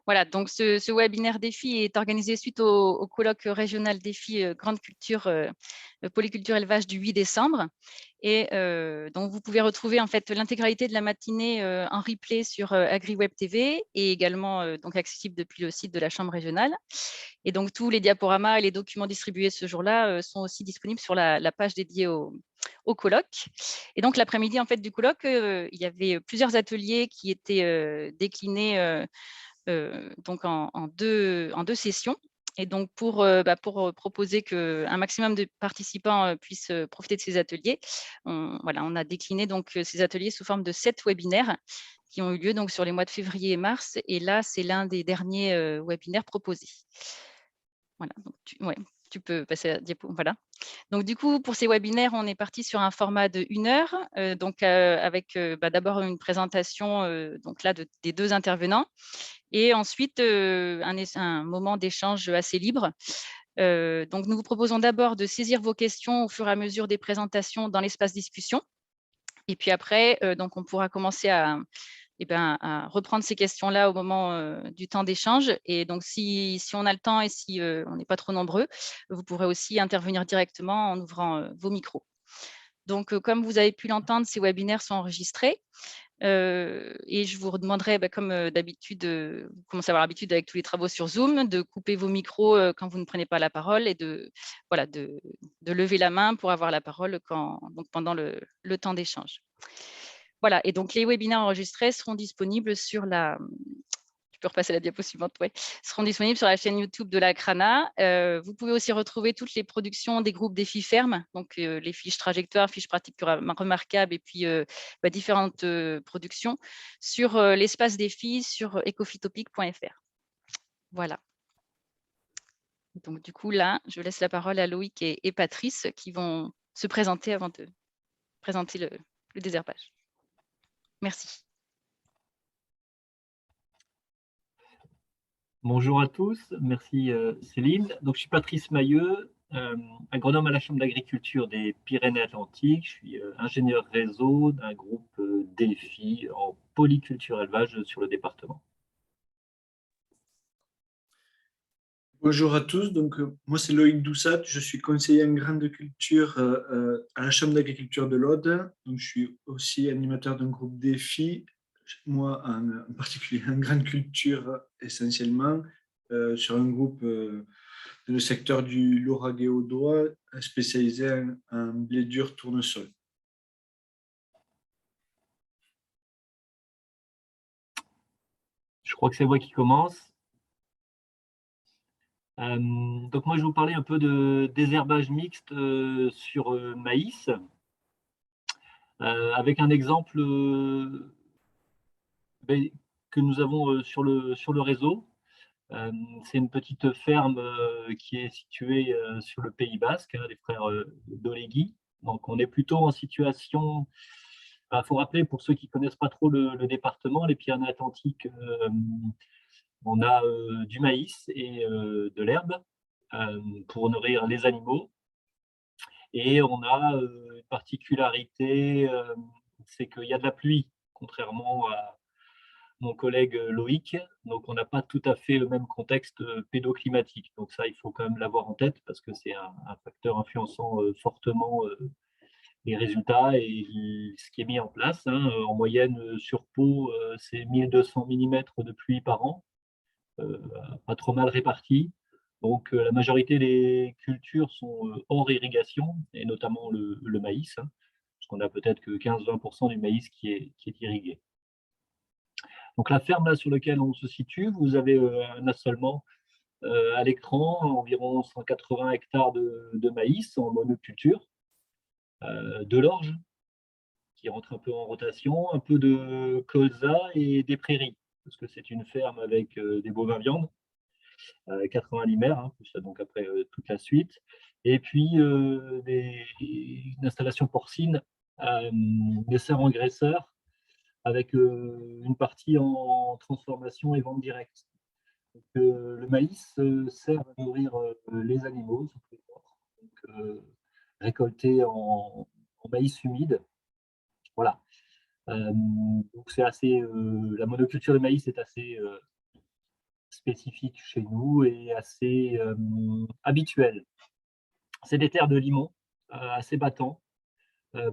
Voilà, donc ce webinaire défi est organisé suite au colloque régional défi Grande Culture, Polyculture Élevage du 8 décembre. Et donc, vous pouvez retrouver en fait l'intégralité de la matinée en replay sur AgriWeb TV et également donc accessible depuis le site de la Chambre régionale. Et donc, tous les diaporamas et les documents distribués ce jour-là sont aussi disponibles sur la page dédiée au colloque. Et donc, l'après-midi en fait, du colloque, il y avait plusieurs ateliers qui étaient déclinés donc en deux sessions. Et donc, pour proposer qu'un maximum de participants puissent profiter de ces ateliers, on a décliné donc ces ateliers sous forme de 7 webinaires qui ont eu lieu donc sur les mois de février et mars. Et là, c'est l'un des derniers webinaires proposés. Voilà, donc tu peux passer à la diapo. Voilà. Donc, du coup, pour ces webinaires, on est parti sur un format de 1 heure, donc avec d'abord une présentation donc là, des 2 intervenants et ensuite un moment d'échange assez libre. Donc, nous vous proposons d'abord de saisir vos questions au fur et à mesure des présentations dans l'espace discussion. Et puis après, donc on pourra commencer à reprendre ces questions-là au moment du temps d'échange. Et donc, si on a le temps et si on n'est pas trop nombreux, vous pourrez aussi intervenir directement en ouvrant vos micros. Donc, comme vous avez pu l'entendre, ces webinaires sont enregistrés. Et je vous demanderai, comme d'habitude, vous commencez à avoir l'habitude avec tous les travaux sur Zoom, de couper vos micros quand vous ne prenez pas la parole et de lever la main pour avoir la parole donc pendant le temps d'échange. Voilà, et donc les webinaires enregistrés seront disponibles sur tu peux repasser la diapo suivante, ouais, seront disponibles sur la chaîne YouTube de la CRANA. Vous pouvez aussi retrouver toutes les productions des groupes Défi Ferme, donc les fiches trajectoires, fiches pratiques remarquables et puis différentes productions sur l'espace défi sur ecofitopic.fr. Voilà. Donc du coup, là, je laisse la parole à Loïc et Patrice qui vont se présenter avant de présenter le désherbage. Merci. Bonjour à tous, merci Céline. Donc, je suis Patrice Mailleux, agronome à la Chambre d'agriculture des Pyrénées-Atlantiques. Je suis ingénieur réseau d'un groupe DEFI en polyculture élevage sur le département. Bonjour à tous, donc moi c'est Loïc Doussat, je suis conseiller en grande culture à la Chambre d'agriculture de l'Aude. Donc je suis aussi animateur d'un groupe défi, moi en particulier en grande culture essentiellement, sur un groupe dans le secteur du Lauragais audois spécialisé en blé dur tournesol. Je crois que c'est moi qui commence. Donc moi je vais vous parler un peu de désherbage mixte sur maïs, avec un exemple que nous avons sur le réseau. C'est une petite ferme qui est située sur le Pays Basque, les frères Dolegui. Donc on est plutôt en situation, il faut rappeler pour ceux qui ne connaissent pas trop le département, les Pyrénées-Atlantiques, on a du maïs et de l'herbe pour nourrir les animaux. Et on a une particularité, c'est qu'il y a de la pluie, contrairement à mon collègue Loïc. Donc, on n'a pas tout à fait le même contexte pédoclimatique. Donc ça, il faut quand même l'avoir en tête parce que c'est un facteur influençant fortement les résultats et ce qui est mis en place. En moyenne, sur Pau, c'est 1200 mm de pluie par an, pas trop mal répartis. Donc, la majorité des cultures sont hors irrigation, et notamment le maïs, parce qu'on a peut-être que 15-20% du maïs qui est irrigué. Donc, la ferme là sur laquelle on se situe, vous avez un assolement à l'écran, environ 180 hectares de maïs en monoculture, de l'orge qui rentre un peu en rotation, un peu de colza et des prairies, parce que c'est une ferme avec des bovins viande. 80 limaires, plus donc après toute la suite. Et puis une installation porcine, des serres engraisseurs avec une partie en transformation et vente directe. Donc, le maïs sert à nourrir les animaux, donc, récolté en maïs humide. Voilà. Donc c'est assez, la monoculture de maïs est assez spécifique chez nous et assez habituel. C'est des terres de limon assez battants,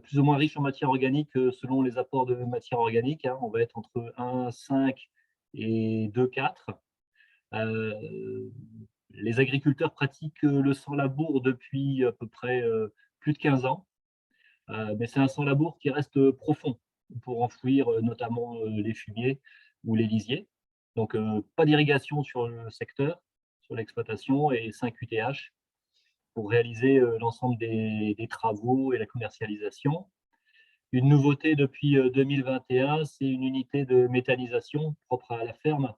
plus ou moins riches en matière organique selon les apports de matière organique, hein. On va être entre 1,5 et 2,4. Les agriculteurs pratiquent le sans-labour depuis à peu près plus de 15 ans, mais c'est un sans-labour qui reste profond pour enfouir notamment les fumiers ou les lisiers. Donc pas d'irrigation sur le secteur, sur l'exploitation, et 5 UTH pour réaliser l'ensemble des travaux et la commercialisation. Une nouveauté depuis 2021, c'est une unité de méthanisation propre à la ferme,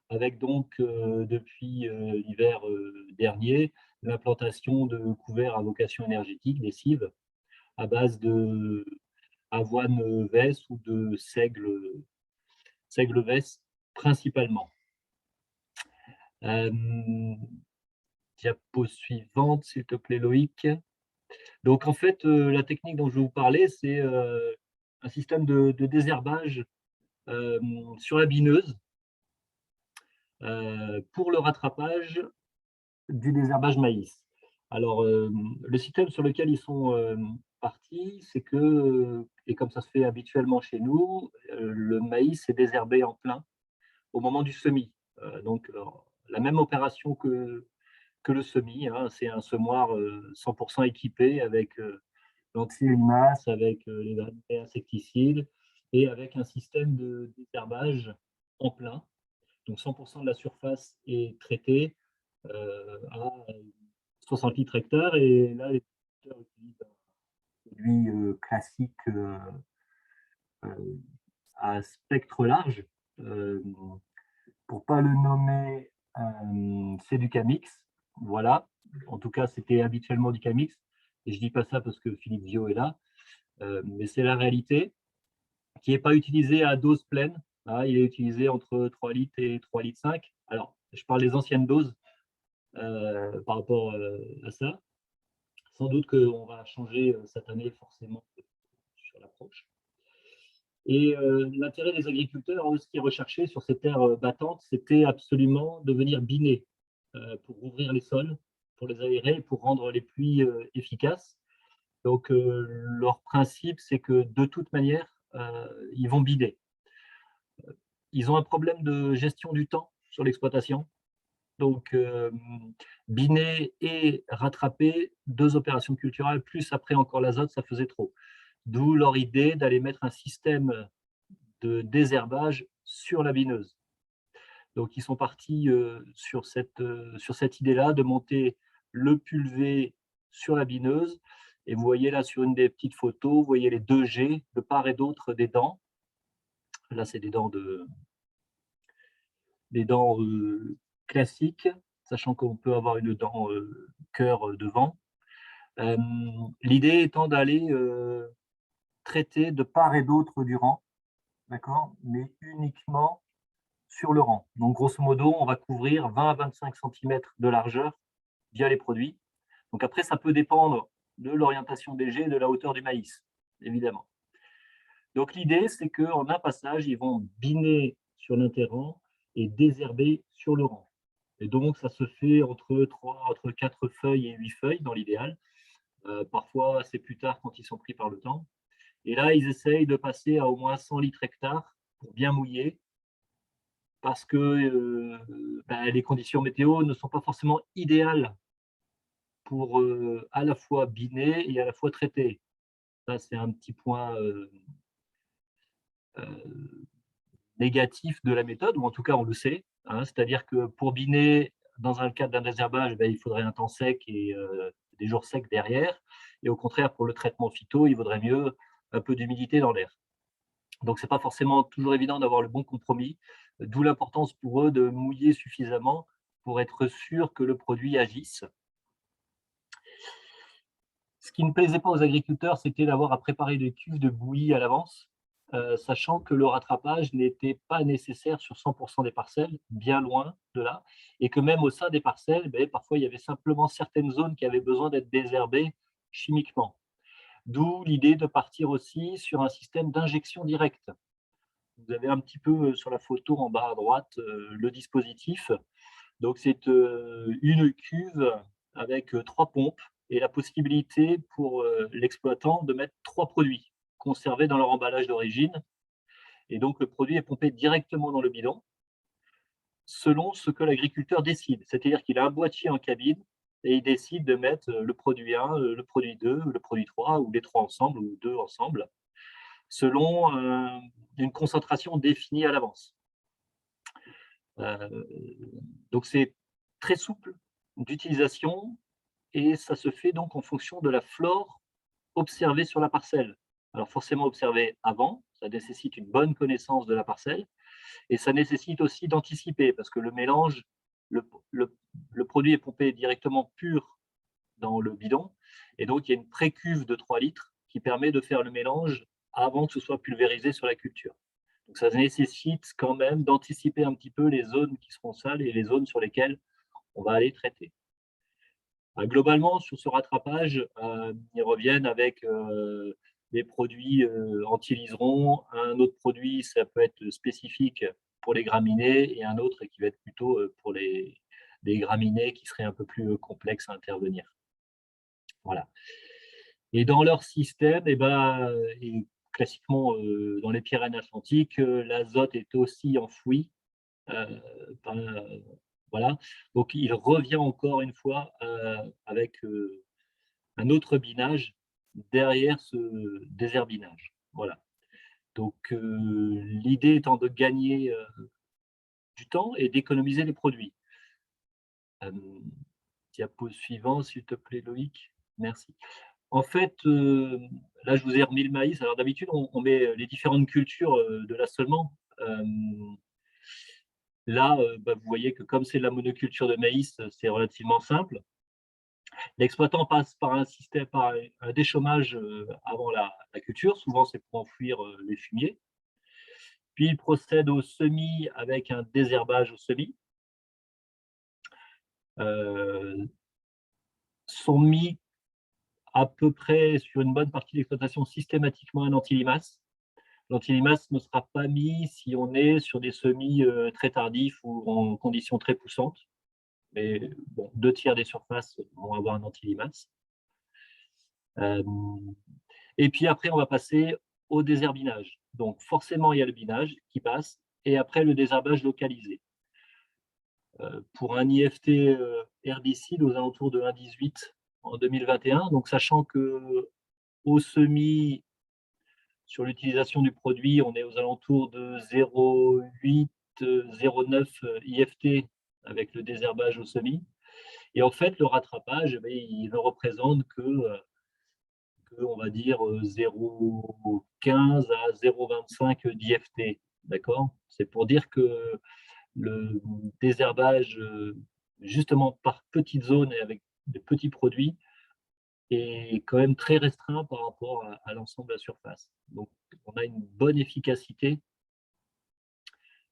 avec donc depuis l'hiver dernier, l'implantation de couverts à vocation énergétique, des cives, à base de avoine vesse ou de seigle vesse principalement. Diapo suivante, s'il te plaît, Loïc. Donc en fait, la technique dont je vais vous parler, c'est un système de désherbage sur la bineuse pour le rattrapage du désherbage maïs. Alors, le système sur lequel ils sont partis, c'est que, et comme ça se fait habituellement chez nous, le maïs est désherbé en plein au moment du semis. Donc, la même opération que le semis, hein, c'est un semoir 100% équipé avec l'anti-limaces, avec les insecticides et avec un système de désherbage en plein. Donc 100% de la surface est traitée à 60 litres hectare, et là les producteurs utilisent un produit classique à spectre large. Pour pas le nommer, c'est du Camix. Voilà, en tout cas c'était habituellement du Camix, et je dis pas ça parce que Philippe Viau est là, mais c'est la réalité, qui n'est pas utilisé à dose pleine. Hein, il est utilisé entre 3 litres et 3 litres 5. Alors, je parle des anciennes doses par rapport à ça. Sans doute qu'on va changer cette année forcément sur l'approche. Et l'intérêt des agriculteurs, ce qui est recherché sur ces terres battantes, c'était absolument de venir biner pour ouvrir les sols, pour les aérer, pour rendre les pluies efficaces. Donc leur principe, c'est que de toute manière, ils vont biner. Ils ont un problème de gestion du temps sur l'exploitation. Donc, biner et rattraper 2 opérations culturelles, plus après encore l'azote, ça faisait trop. D'où leur idée d'aller mettre un système de désherbage sur la bineuse. Donc, ils sont partis sur cette idée-là de monter le pulvé sur la bineuse. Et vous voyez là sur une des petites photos, vous voyez les 2 G de part et d'autre des dents. Là, c'est des dents classiques, sachant qu'on peut avoir une dent cœur devant. L'idée étant d'aller traiter de part et d'autre du rang, d'accord, mais uniquement sur le rang. Donc, grosso modo, on va couvrir 20 à 25 cm de largeur via les produits. Donc, après, ça peut dépendre de l'orientation des jets et de la hauteur du maïs, évidemment. Donc, l'idée, c'est qu'en un passage, ils vont biner sur l'interrang et désherber sur le rang. Et donc, ça se fait entre 4 feuilles et 8 feuilles dans l'idéal. Parfois, c'est plus tard quand ils sont pris par le temps. Et là, ils essayent de passer à au moins 100 litres hectare pour bien mouiller, parce que les conditions météo ne sont pas forcément idéales pour à la fois biner et à la fois traiter. Ça, c'est un petit point négatif de la méthode, ou en tout cas, on le sait. Hein, c'est-à-dire que pour biner, dans un cadre d'un désherbage, il faudrait un temps sec et des jours secs derrière. Et au contraire, pour le traitement phyto, il vaudrait mieux un peu d'humidité dans l'air. Donc, ce n'est pas forcément toujours évident d'avoir le bon compromis, d'où l'importance pour eux de mouiller suffisamment pour être sûr que le produit agisse. Ce qui ne plaisait pas aux agriculteurs, c'était d'avoir à préparer des cuves de bouillie à l'avance, sachant que le rattrapage n'était pas nécessaire sur 100% des parcelles, bien loin de là, et que même au sein des parcelles, parfois il y avait simplement certaines zones qui avaient besoin d'être désherbées chimiquement. D'où l'idée de partir aussi sur un système d'injection directe. vous avez un petit peu sur la photo en bas à droite le dispositif. Donc, c'est une cuve avec 3 pompes et la possibilité pour l'exploitant de mettre 3 produits conservés dans leur emballage d'origine. Et donc, le produit est pompé directement dans le bidon selon ce que l'agriculteur décide. C'est-à-dire qu'il a un boîtier en cabine et il décide de mettre le produit 1, le produit 2, le produit 3 ou les 3 ensemble ou 2 ensemble selon une concentration définie à l'avance. Donc c'est très souple d'utilisation et ça se fait donc en fonction de la flore observée sur la parcelle. Alors forcément observée avant, ça nécessite une bonne connaissance de la parcelle et ça nécessite aussi d'anticiper parce que le mélange, le, le produit est pompé directement pur dans le bidon et donc il y a une pré-cuve de 3 litres qui permet de faire le mélange avant que ce soit pulvérisé sur la culture. Donc ça nécessite quand même d'anticiper un petit peu les zones qui seront sales et les zones sur lesquelles on va aller traiter. Globalement, sur ce rattrapage, ils reviennent avec des produits anti-liserons. Un autre produit, ça peut être spécifique pour les graminées et un autre qui va être plutôt pour les graminées qui seraient un peu plus complexes à intervenir. Voilà. Et dans leur système, et classiquement dans les Pyrénées-Atlantiques, l'azote est aussi enfoui. Voilà. Donc il revient encore une fois avec un autre binage derrière ce désherbinage. Voilà. Donc l'idée étant de gagner du temps et d'économiser les produits. Diapo suivant, s'il te plaît, Loïc. Merci. En fait, là, je vous ai remis le maïs. Alors d'habitude, on met les différentes cultures de l'assolement. Là, vous voyez que comme c'est de la monoculture de maïs, c'est relativement simple. L'exploitant passe par un système, par un déchômage avant la culture. Souvent, c'est pour enfouir les fumiers. Puis, il procède au semis avec un désherbage au semis. Sont mis à peu près sur une bonne partie de l'exploitation systématiquement un anti-limace. L'anti-limace ne sera pas mis si on est sur des semis très tardifs ou en conditions très poussantes. Mais bon, 2/3 des surfaces vont avoir un anti-limace. Et puis après, on va passer au désherbinage. Donc forcément, il y a le binage qui passe et après le désherbage localisé. Pour un IFT herbicide aux alentours de 1,18 en 2021, donc sachant que au semis, sur l'utilisation du produit, on est aux alentours de 0,8, 0,9 IFT avec le désherbage au semis. Et en fait, le rattrapage, il ne représente que on va dire 0,15 à 0,25 d'IFT. D'accord? C'est pour dire que le désherbage, justement par petites zones et avec de petits produits, est quand même très restreint par rapport à l'ensemble de la surface. Donc, on a une bonne efficacité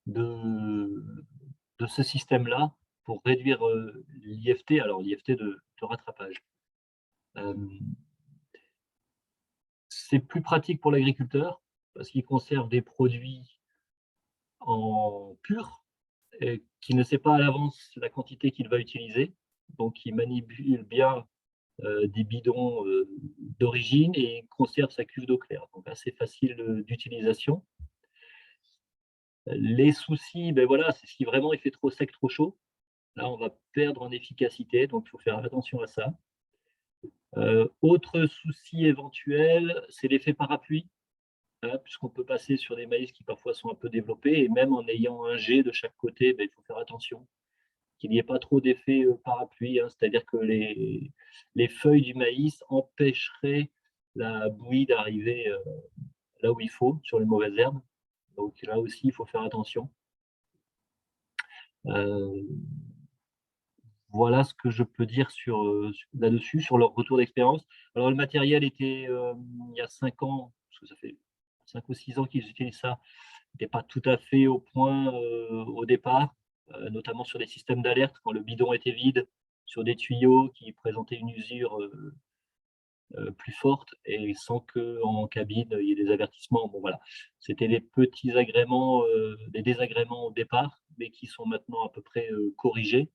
de ce système-là pour réduire l'IFT, alors l'IFT de rattrapage. C'est plus pratique pour l'agriculteur parce qu'il conserve des produits en pur et qui ne sait pas à l'avance la quantité qu'il va utiliser. Donc, il manipule bien des bidons d'origine et il conserve sa cuve d'eau claire. Donc, assez facile d'utilisation. Les soucis, voilà, c'est si vraiment il fait trop sec, trop chaud. Là, on va perdre en efficacité, donc il faut faire attention à ça. Autre souci éventuel, c'est l'effet parapluie. Puisqu'on peut passer sur des maïs qui parfois sont un peu développés, et même en ayant un jet de chaque côté, il faut faire attention qu'il n'y ait pas trop d'effet parapluie, c'est-à-dire que les feuilles du maïs empêcheraient la bouillie d'arriver là où il faut, sur les mauvaises herbes. Donc là aussi, il faut faire attention. Voilà ce que je peux dire là-dessus, sur leur retour d'expérience. Alors le matériel était, il y a 5 ans, parce que ça fait 5 ou 6 ans qu'ils utilisent ça, n'était pas tout à fait au point au départ, notamment sur des systèmes d'alerte quand le bidon était vide, sur des tuyaux qui présentaient une usure plus forte et sans qu'en cabine, il y ait des avertissements. Bon, voilà. C'était des petits agréments, des désagréments au départ, mais qui sont maintenant à peu près corrigés.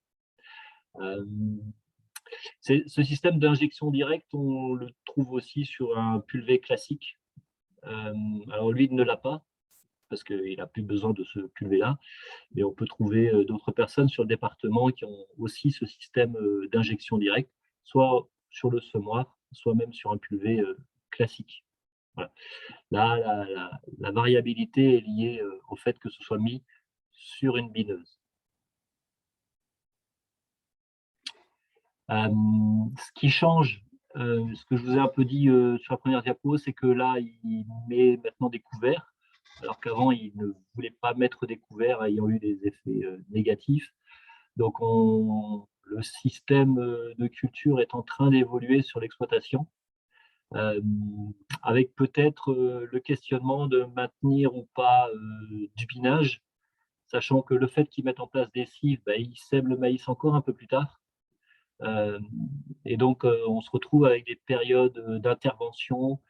Ce système d'injection directe, on le trouve aussi sur un pulvé classique. Alors lui, il ne l'a pas, parce qu'il n'a plus besoin de ce pulvé-là, mais on peut trouver d'autres personnes sur le département qui ont aussi ce système d'injection directe, soit sur le semoir, soit même sur un pulvé classique. Voilà. Là, la variabilité est liée au fait que ce soit mis sur une bineuse. Ce qui change, ce que je vous ai un peu dit sur la première diapo, c'est que là, il met maintenant des couverts, alors qu'avant, il ne voulait pas mettre des couverts ayant eu des effets négatifs. Donc, le système de culture est en train d'évoluer sur l'exploitation, avec peut-être le questionnement de maintenir ou pas du binage, sachant que le fait qu'ils mettent en place des cives, ils sèment le maïs encore un peu plus tard. Et donc, on se retrouve avec des périodes d'intervention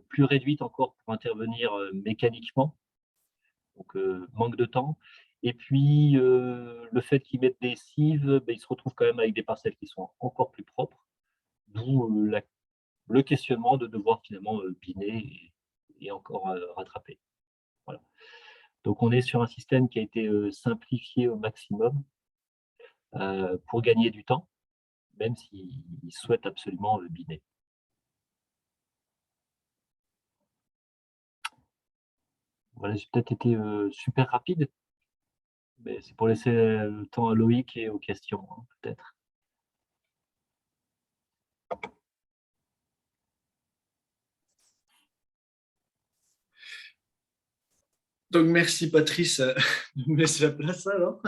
plus réduites encore pour intervenir mécaniquement, donc manque de temps. Et puis, le fait qu'ils mettent des cives, ils se retrouvent quand même avec des parcelles qui sont encore plus propres, d'où le questionnement de devoir finalement biner et encore rattraper. Voilà. Donc, on est sur un système qui a été simplifié au maximum pour gagner du temps, même s'ils souhaitent absolument biner. Voilà, j'ai peut-être été super rapide, mais c'est pour laisser le temps à Loïc et aux questions, hein, peut-être. Donc, merci Patrice de me laisser la place alors.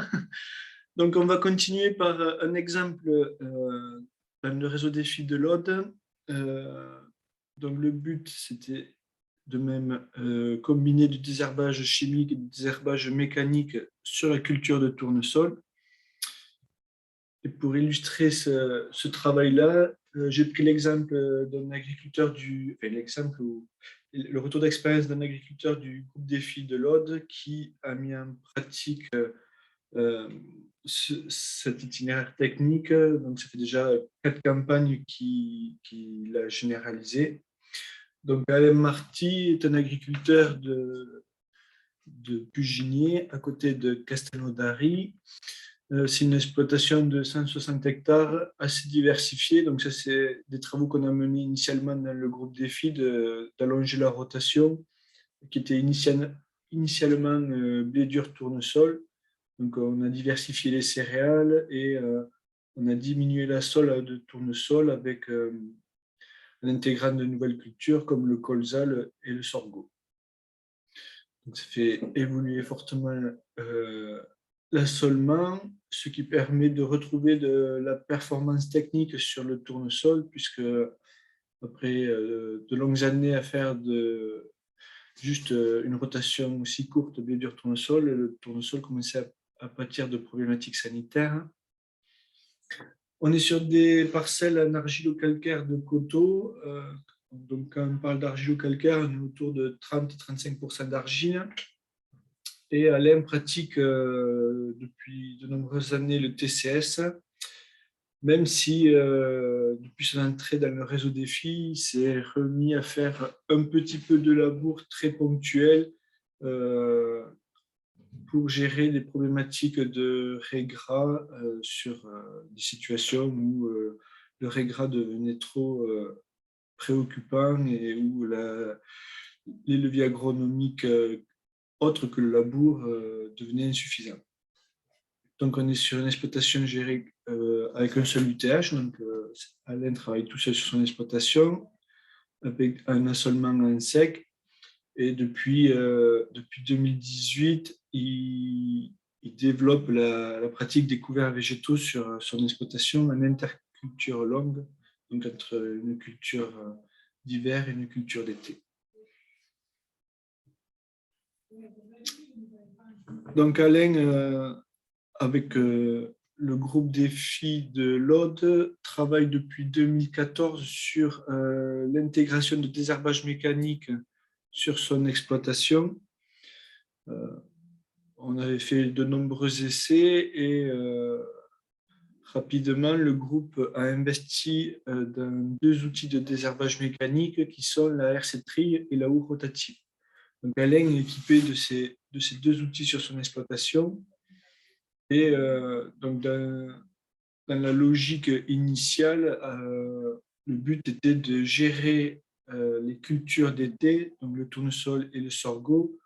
Donc, on va continuer par un exemple dans le réseau défi de l'Aude. Donc, le but, c'était de même combiner du désherbage chimique et du désherbage mécanique sur la culture de tournesol. Et pour illustrer ce travail-là, j'ai pris l'exemple d'un agriculteur le retour d'expérience d'un agriculteur du groupe Défi de l'Aude qui a mis en pratique cet itinéraire technique. Donc, ça fait déjà 4 campagnes qu'il a généralisé. Donc, Alain Marty est un agriculteur de Puginier, à côté de Castelnaudary. C'est une exploitation de 160 hectares assez diversifiée. Donc, ça, c'est des travaux qu'on a menés initialement dans le groupe Défi d'allonger la rotation, qui était initialement blé dur tournesol. Donc, on a diversifié les céréales et on a diminué la sole de tournesol en intégrant de nouvelles cultures comme le colza et le sorgho. Donc, ça fait évoluer fortement l'assolement, ce qui permet de retrouver de la performance technique sur le tournesol, puisque après de longues années à faire juste une rotation aussi courte blé dur tournesol, le tournesol commençait à pâtir de problématiques sanitaires. On est sur des parcelles en argilo-calcaire de coteaux. Donc, quand on parle d'argilo-calcaire, on est autour de 30-35% d'argile. Et Alain pratique depuis de nombreuses années le TCS, même si depuis son entrée dans le réseau défi, il s'est remis à faire un petit peu de labour très ponctuel pour gérer les problématiques de régras sur des situations où le régras devenait trop préoccupant et où les leviers agronomiques autres que le labour devenaient insuffisants. Donc, on est sur une exploitation gérée avec un seul UTH. Donc, Alain travaille tout seul sur son exploitation avec un assolement en sec. Et depuis 2018, il développe la pratique des couverts végétaux sur son exploitation en interculture longue, donc entre une culture d'hiver et une culture d'été. Donc Alain, avec le groupe des filles de l'Aude travaille depuis 2014 sur l'intégration de désherbage mécanique sur son exploitation. On avait fait de nombreux essais et rapidement, le groupe a investi dans deux outils de désherbage mécanique qui sont la RC-Trille et la houe rotative. Donc, Alain est équipé de ces deux outils sur son exploitation. Et donc, dans la logique initiale, le but était de gérer les cultures d'été, donc le tournesol et le sorgho,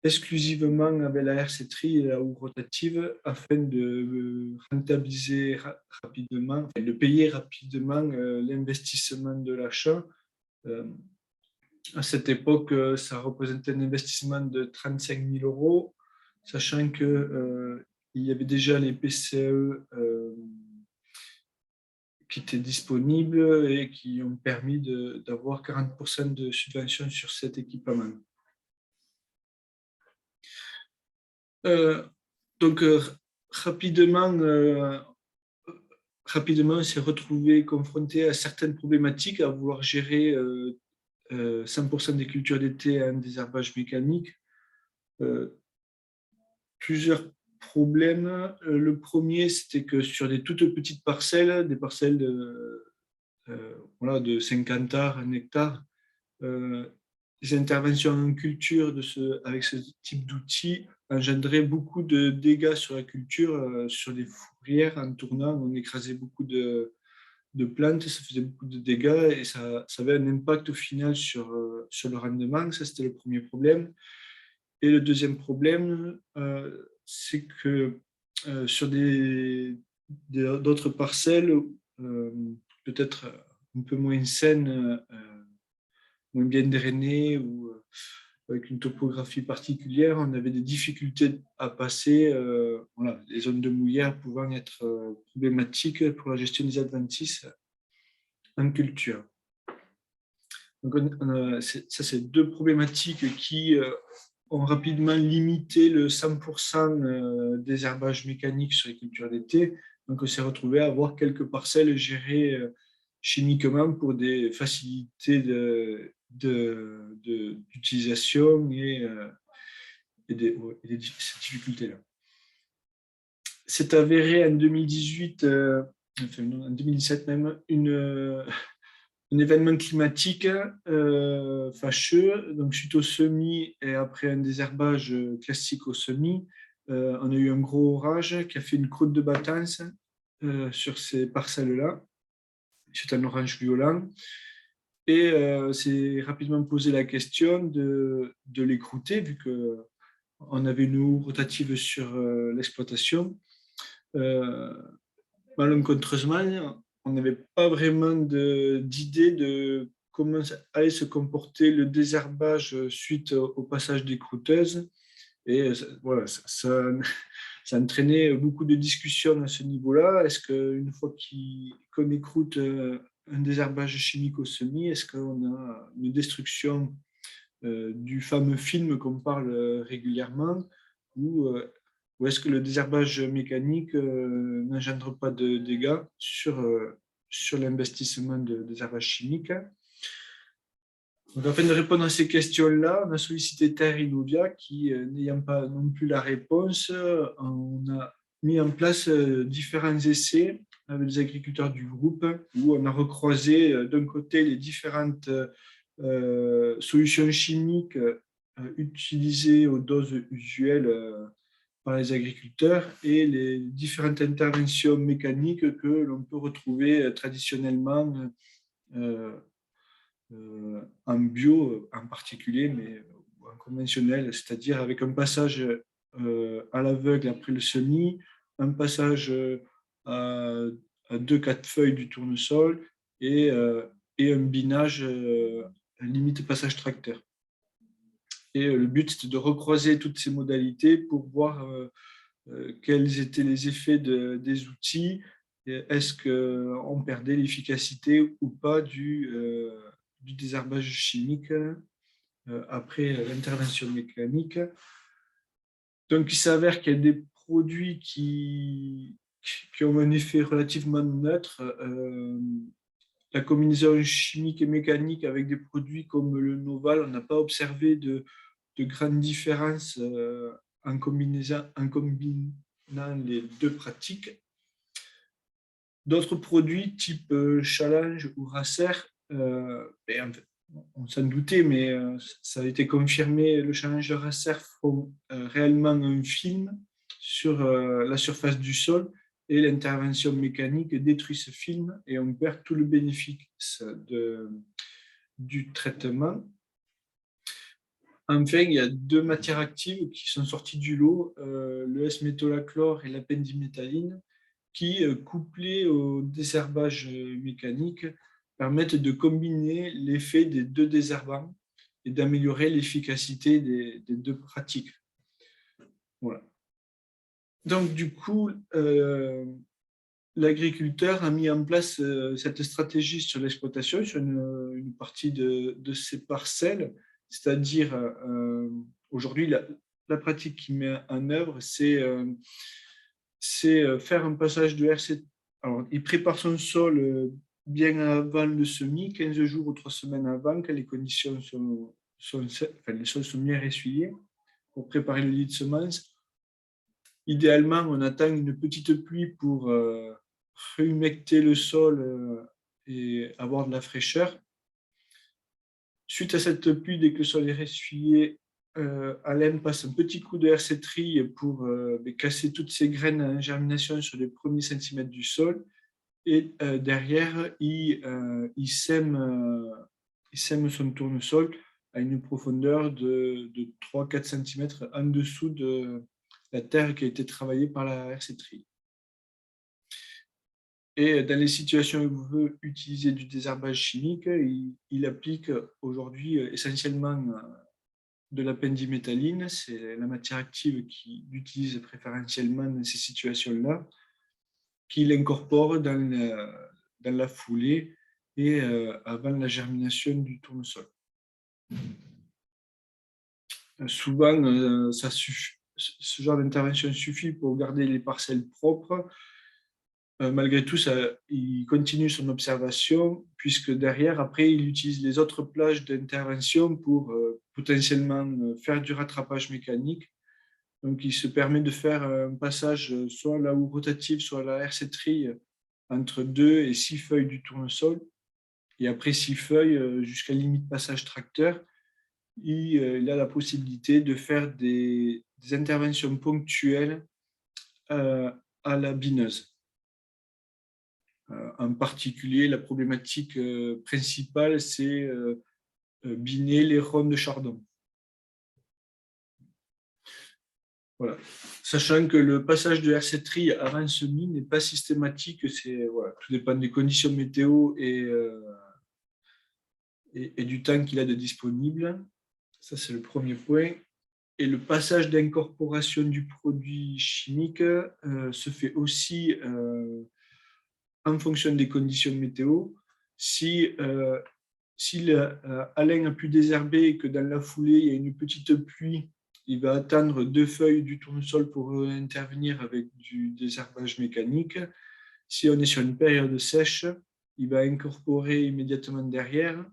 exclusivement avec la RC-Tri et la houe rotative afin de rentabiliser rapidement, enfin, de payer rapidement l'investissement de l'achat. À cette époque, ça représentait un investissement de 35 000 euros, sachant qu'il y avait déjà les PCE qui étaient disponibles et qui ont permis d'avoir 40% de subvention sur cet équipement. Donc, rapidement, on s'est retrouvé confronté à certaines problématiques, à vouloir gérer 100% des cultures d'été à un désherbage mécanique. Plusieurs problèmes. Le premier, c'était que sur des toutes petites parcelles, des parcelles de 50 arts, 1 hectare, les interventions en culture avec ce type d'outils engendraient beaucoup de dégâts sur la culture, sur les fourrières en tournant, on écrasait beaucoup de plantes, ça faisait beaucoup de dégâts et ça avait un impact au final sur le rendement. Ça, c'était le premier problème. Et le deuxième problème, c'est que sur d'autres parcelles, peut-être un peu moins saines, moins bien drainées ou avec une topographie particulière, on avait des difficultés à passer, les zones de mouillère pouvant être problématiques pour la gestion des adventices en culture. Donc ça, c'est deux problématiques qui ont rapidement limité le 100% désherbage mécanique sur les cultures d'été. Donc on s'est retrouvé à avoir quelques parcelles gérées chimiquement pour des facilités d'utilisation et ces difficultés-là. C'est avéré en 2018, en 2017 même, un événement climatique fâcheux. Donc, suite au semis et après un désherbage classique au semis, on a eu un gros orage qui a fait une croûte de battance sur ces parcelles-là. C'est un orange violent. Et c'est rapidement posé la question de l'écrouter, vu qu'on avait une houe rotative sur l'exploitation. Malencontreusement, on n'avait pas vraiment d'idée de comment allait se comporter le désherbage suite au passage des croûteuses. Et voilà, ça entraînait beaucoup de discussions à ce niveau-là. Est-ce qu'une fois qu'on écroute un désherbage chimique au semis, est-ce qu'on a une destruction du fameux film qu'on parle régulièrement ou est-ce que le désherbage mécanique n'engendre pas de dégâts sur l'investissement de désherbage chimique? Donc, afin de répondre à ces questions-là, on a sollicité Terre Innovia qui, n'ayant pas non plus la réponse, on a mis en place différents essais avec les agriculteurs du groupe où on a recroisé d'un côté les différentes solutions chimiques utilisées aux doses usuelles par les agriculteurs et les différentes interventions mécaniques que l'on peut retrouver traditionnellement en bio en particulier, mais en conventionnel, c'est-à-dire avec un passage à l'aveugle après le semis, un passage à 2-4 feuilles du tournesol et un binage limite passage tracteur. Et le but, c'était de recroiser toutes ces modalités pour voir quels étaient les effets des outils. Est-ce qu'on perdait l'efficacité ou pas du désherbage chimique après l'intervention mécanique. Donc, il s'avère qu'il y a des produits qui qui ont un effet relativement neutre. La combinaison chimique et mécanique avec des produits comme le Noval, on n'a pas observé de grandes différences en combinant les deux pratiques. D'autres produits type Challenge ou Racer, en fait, on s'en doutait, mais ça a été confirmé, le Challenge Racer font réellement un film sur la surface du sol et l'intervention mécanique détruit ce film et on perd tout le bénéfice du traitement. Enfin, il y a deux matières actives qui sont sorties du lot, le S-métolachlore et la pendimétalline, qui, couplés au désherbage mécanique, permettent de combiner l'effet des deux désherbants et d'améliorer l'efficacité des deux pratiques. Voilà. Donc, du coup, l'agriculteur a mis en place cette stratégie sur l'exploitation, sur une partie de ses parcelles, c'est-à-dire aujourd'hui, la pratique qu'il met en œuvre, c'est faire un passage de RC. Alors, il prépare son sol bien avant le semis, 15 jours ou 3 semaines avant, quand les conditions les sols sont bien ressuyés pour préparer le lit de semences. Idéalement, on attend une petite pluie pour réhumecter le sol et avoir de la fraîcheur. Suite à cette pluie, dès que le sol est ressuyé, Alain passe un petit coup de RC-Tri pour casser toutes ces graines en germination sur les premiers centimètres du sol. Et derrière, il sème son tournesol à une profondeur de 3-4 cm en dessous de la terre qui a été travaillée par la RC-Tri. Et dans les situations où il veut utiliser du désherbage chimique, il applique aujourd'hui essentiellement de la pendimétalline, c'est la matière active qu'il utilise préférentiellement dans ces situations-là, qu'il incorpore dans la foulée et avant la germination du tournesol. Souvent, ce genre d'intervention suffit pour garder les parcelles propres. Malgré tout, il continue son observation, puisque derrière, après, il utilise les autres plages d'intervention pour potentiellement faire du rattrapage mécanique. Donc, il se permet de faire un passage soit à la houe rotative, soit à la RC-Tri entre 2 et 6 feuilles du tournesol. Et après 6 feuilles, jusqu'à limite passage tracteur, il a la possibilité de faire des interventions ponctuelles à la bineuse. En particulier, la problématique principale, c'est biner les rondes de chardon. Voilà. Sachant que le passage de RC-Tri avant semis n'est pas systématique, tout dépend des conditions météo et du temps qu'il a de disponible. Ça, c'est le premier point. Et le passage d'incorporation du produit chimique se fait aussi en fonction des conditions météo. Si Alain a pu désherber et que dans la foulée, il y a une petite pluie, il va attendre 2 feuilles du tournesol pour intervenir avec du désherbage mécanique. Si on est sur une période sèche, il va incorporer immédiatement derrière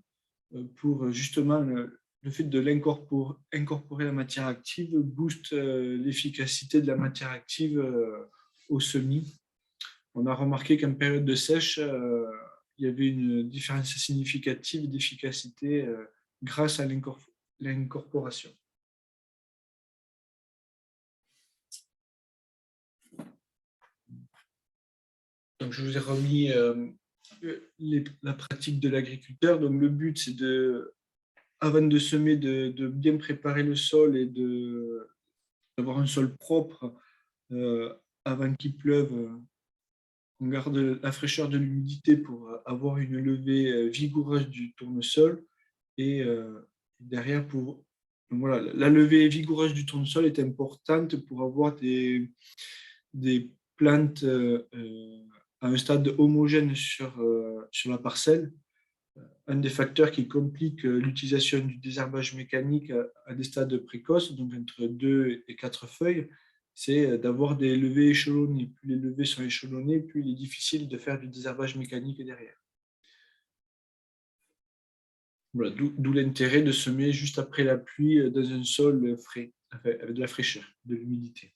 pour justement le fait de incorporer la matière active booste l'efficacité de la matière active au semis. On a remarqué qu'en période de sèche, il y avait une différence significative d'efficacité grâce à l'incorporation. Donc, je vous ai remis la pratique de l'agriculteur. Donc, le but, c'est avant de semer, de bien préparer le sol et d'avoir un sol propre avant qu'il pleuve. On garde la fraîcheur de l'humidité pour avoir une levée vigoureuse du tournesol. Et derrière, voilà, la levée vigoureuse du tournesol est importante pour avoir des plantes à un stade homogène sur la parcelle. Un des facteurs qui complique l'utilisation du désherbage mécanique à des stades précoces, donc entre 2 et 4 feuilles, c'est d'avoir des levées échelonnées. Plus les levées sont échelonnées, plus il est difficile de faire du désherbage mécanique derrière. Voilà, d'où l'intérêt de semer juste après la pluie dans un sol frais, avec de la fraîcheur, de l'humidité.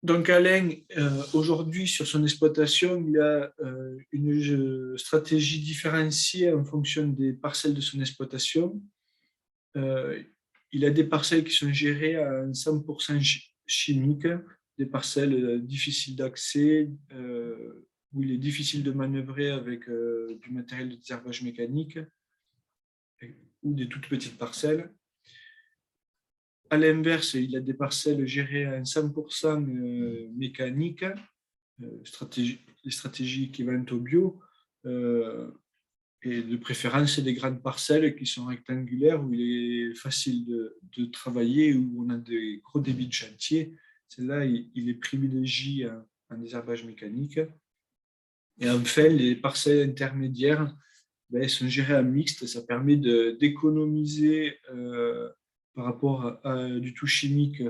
Donc Alain, aujourd'hui sur son exploitation, il a une stratégie différenciée en fonction des parcelles de son exploitation. Il a des parcelles qui sont gérées à 100% chimique, des parcelles difficiles d'accès, où il est difficile de manœuvrer avec du matériel de désherbage mécanique ou des toutes petites parcelles. À l'inverse, il a des parcelles gérées à 100% mécanique, les stratégies équivalentes au bio, et de préférence des grandes parcelles qui sont rectangulaires, où il est facile de travailler, où on a des gros débits de chantier. Celle-là, il est privilégié en désherbage mécanique. Et enfin, les parcelles intermédiaires, elles sont gérées en mixte. Ça permet d'économiser par rapport à du tout chimique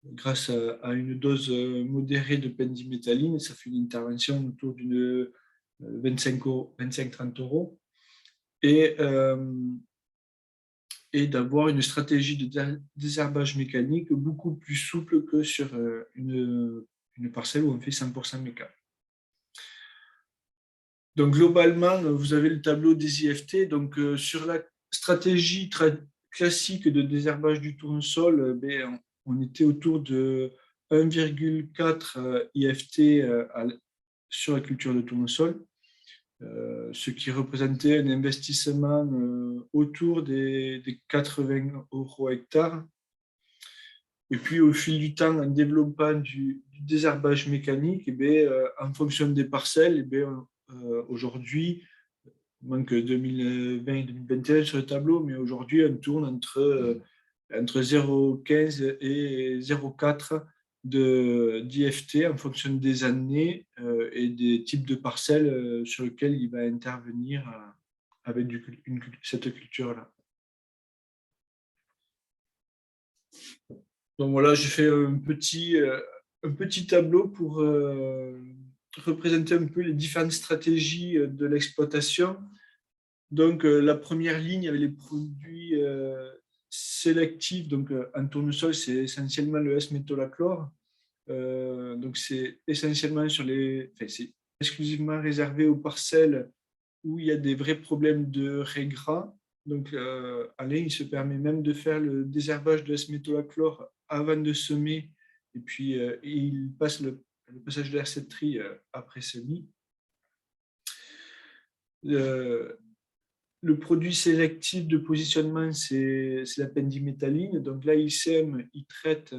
grâce à une dose modérée de pendimétalline. Ça fait une intervention autour d'une 25-30 euros. Et d'avoir une stratégie de désherbage mécanique beaucoup plus souple que sur une parcelle où on fait 100% mécanique. Donc globalement, vous avez le tableau des IFT. Donc sur la stratégie classique de désherbage du tournesol, on était autour de 1,4 IFT sur la culture de tournesol, ce qui représentait un investissement autour des 80 euros hectare. Et puis au fil du temps, en développant du désherbage mécanique, en fonction des parcelles, aujourd'hui, il manque 2020 et 2021 sur le tableau, mais aujourd'hui, on tourne entre 0,15 et 0,4 d'IFT en fonction des années et des types de parcelles sur lesquelles il va intervenir avec cette culture-là. Donc voilà, j'ai fait un petit tableau pour représenter un peu les différentes stratégies de l'exploitation. Donc la première ligne, il y avait les produits sélectifs. Donc en tournesol, c'est essentiellement le S-métolachlore. Donc c'est essentiellement c'est exclusivement réservé aux parcelles où il y a des vrais problèmes de raies gras. Donc Alain, il se permet même de faire le désherbage de S-métolachlore avant de semer, et puis il passe le passage de R7 tri après semis. Le produit sélectif de positionnement, c'est la pendimétalline. Donc là, il sème, il traite,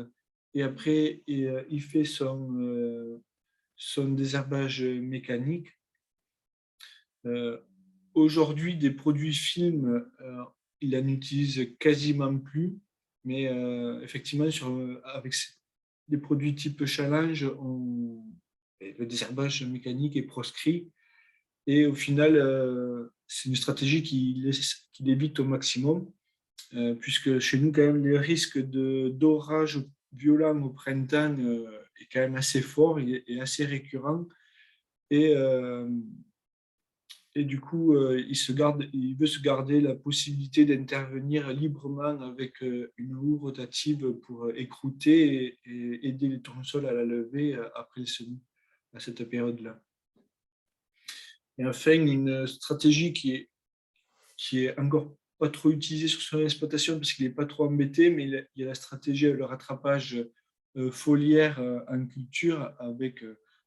et après, il fait son désherbage mécanique. Aujourd'hui, des produits films, il n'en utilise quasiment plus, mais effectivement, avec des produits type challenge, le désherbage mécanique est proscrit. Et au final, c'est une stratégie qu'il évite au maximum, puisque chez nous, quand même, les risques d'orage violent au printemps est quand même assez fort et assez récurrent. Et du coup, il veut se garder la possibilité d'intervenir librement avec une houe rotative pour écrouter et aider les tournesols à la levée après le semis, à cette période-là. Et enfin, une stratégie qui est encore pas trop utilisée sur son exploitation parce qu'il n'est pas trop embêté, mais il y a la stratégie de rattrapage foliaire en culture avec.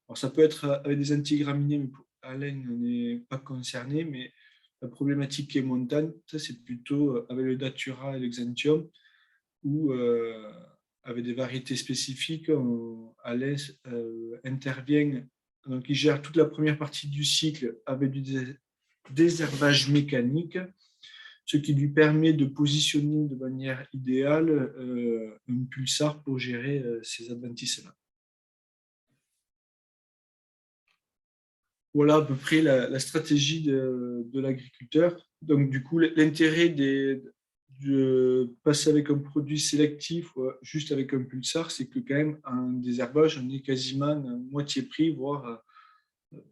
Alors ça peut être avec des antigraminés, mais pour Alain n'est pas concerné, mais la problématique qui est montante, c'est plutôt avec le Datura et l'Exantium, où avec des variétés spécifiques, Alain intervient. Donc, il gère toute la première partie du cycle avec du désherbage mécanique, ce qui lui permet de positionner de manière idéale un pulsar pour gérer ces adventices-là. Voilà à peu près la stratégie de l'agriculteur. Donc, du coup, l'intérêt du de passer avec un produit sélectif ou juste avec un pulsar, c'est que quand même en désherbage, on est quasiment à moitié prix, voire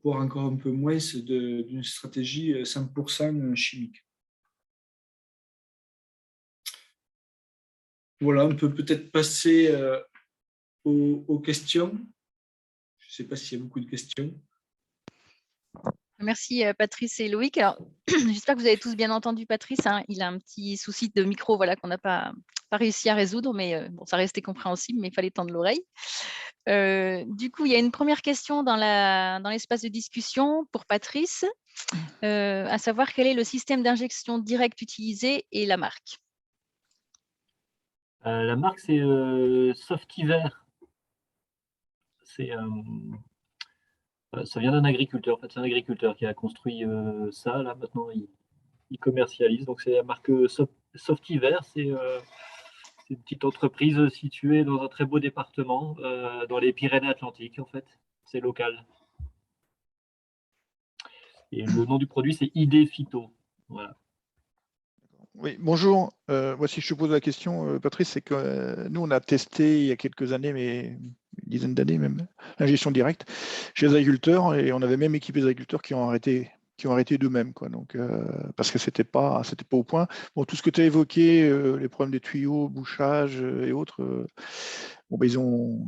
encore un peu moins d'une stratégie 100% chimique. Voilà, on peut peut-être passer aux questions. Je ne sais pas s'il y a beaucoup de questions. Merci Patrice et Loïc. Alors, j'espère que vous avez tous bien entendu Patrice, hein. Il a un petit souci de micro, voilà, qu'on n'a pas réussi à résoudre, mais bon, ça restait compréhensible, mais il fallait tendre l'oreille. Du coup, il y a une première question dans l'espace de discussion pour Patrice, à savoir quel est le système d'injection directe utilisé et la marque. La marque, c'est Softiver. Ça vient d'un agriculteur. En fait, c'est un agriculteur qui a construit ça. Là, maintenant, il commercialise. Donc, c'est la marque Softiver. C'est une petite entreprise située dans un très beau département, dans les Pyrénées-Atlantiques, en fait. C'est local. Et le nom du produit, c'est ID Phyto. Voilà. Oui, bonjour. Moi, si je te pose la question, Patrice, c'est que nous, on a testé il y a quelques années, mais une dizaine d'années même, l'ingestion directe chez les agriculteurs, et on avait même équipé les agriculteurs qui ont arrêté d'eux-mêmes, quoi. Donc, parce que c'était pas au point. Bon, tout ce que tu as évoqué, les problèmes des tuyaux, bouchage et autres, bon, ben, ils ont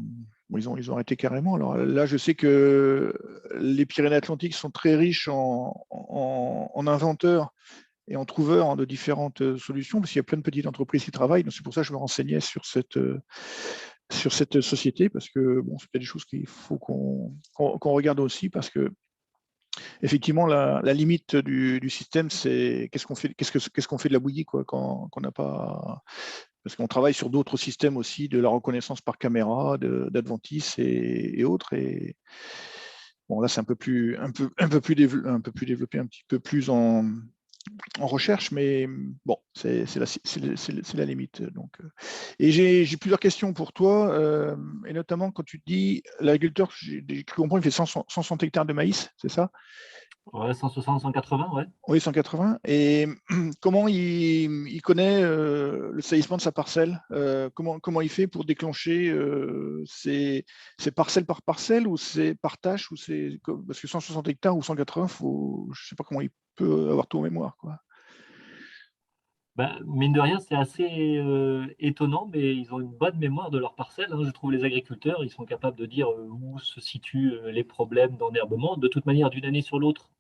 arrêté carrément. Alors là, je sais que les Pyrénées-Atlantiques sont très riches en inventeurs et en trouveurs de différentes solutions, parce qu'il y a plein de petites entreprises qui travaillent. Donc c'est pour ça que je me renseignais sur cette société, parce que bon, c'est peut-être des choses qu'il faut qu'on regarde aussi, parce que effectivement, la limite du système, c'est qu'est-ce qu'on fait de la bouillie, quoi, quand on n'a pas. Parce qu'on travaille sur d'autres systèmes aussi, de la reconnaissance par caméra, d'Adventis et autres. Et bon, là, c'est un peu plus développé, un petit peu plus en recherche, mais bon, c'est la limite. Donc, et j'ai plusieurs questions pour toi, et notamment quand tu dis l'agriculteur, j'ai cru comprendre, il fait 160 hectares de maïs, c'est ça? Ouais, 160, 180, ouais. Oui, 180. Et comment il connaît le salissement de sa parcelle? Comment il fait pour déclencher c'est parcelle par parcelle ou c'est par tâche ou parce que 160 hectares ou 180, je ne sais pas comment il peut avoir tout en mémoire, quoi. Bah, mine de rien, c'est assez étonnant, mais ils ont une bonne mémoire de leurs parcelles, hein. Je trouve les agriculteurs, ils sont capables de dire où se situent les problèmes d'enherbement. De toute manière, d'une année sur l'autre,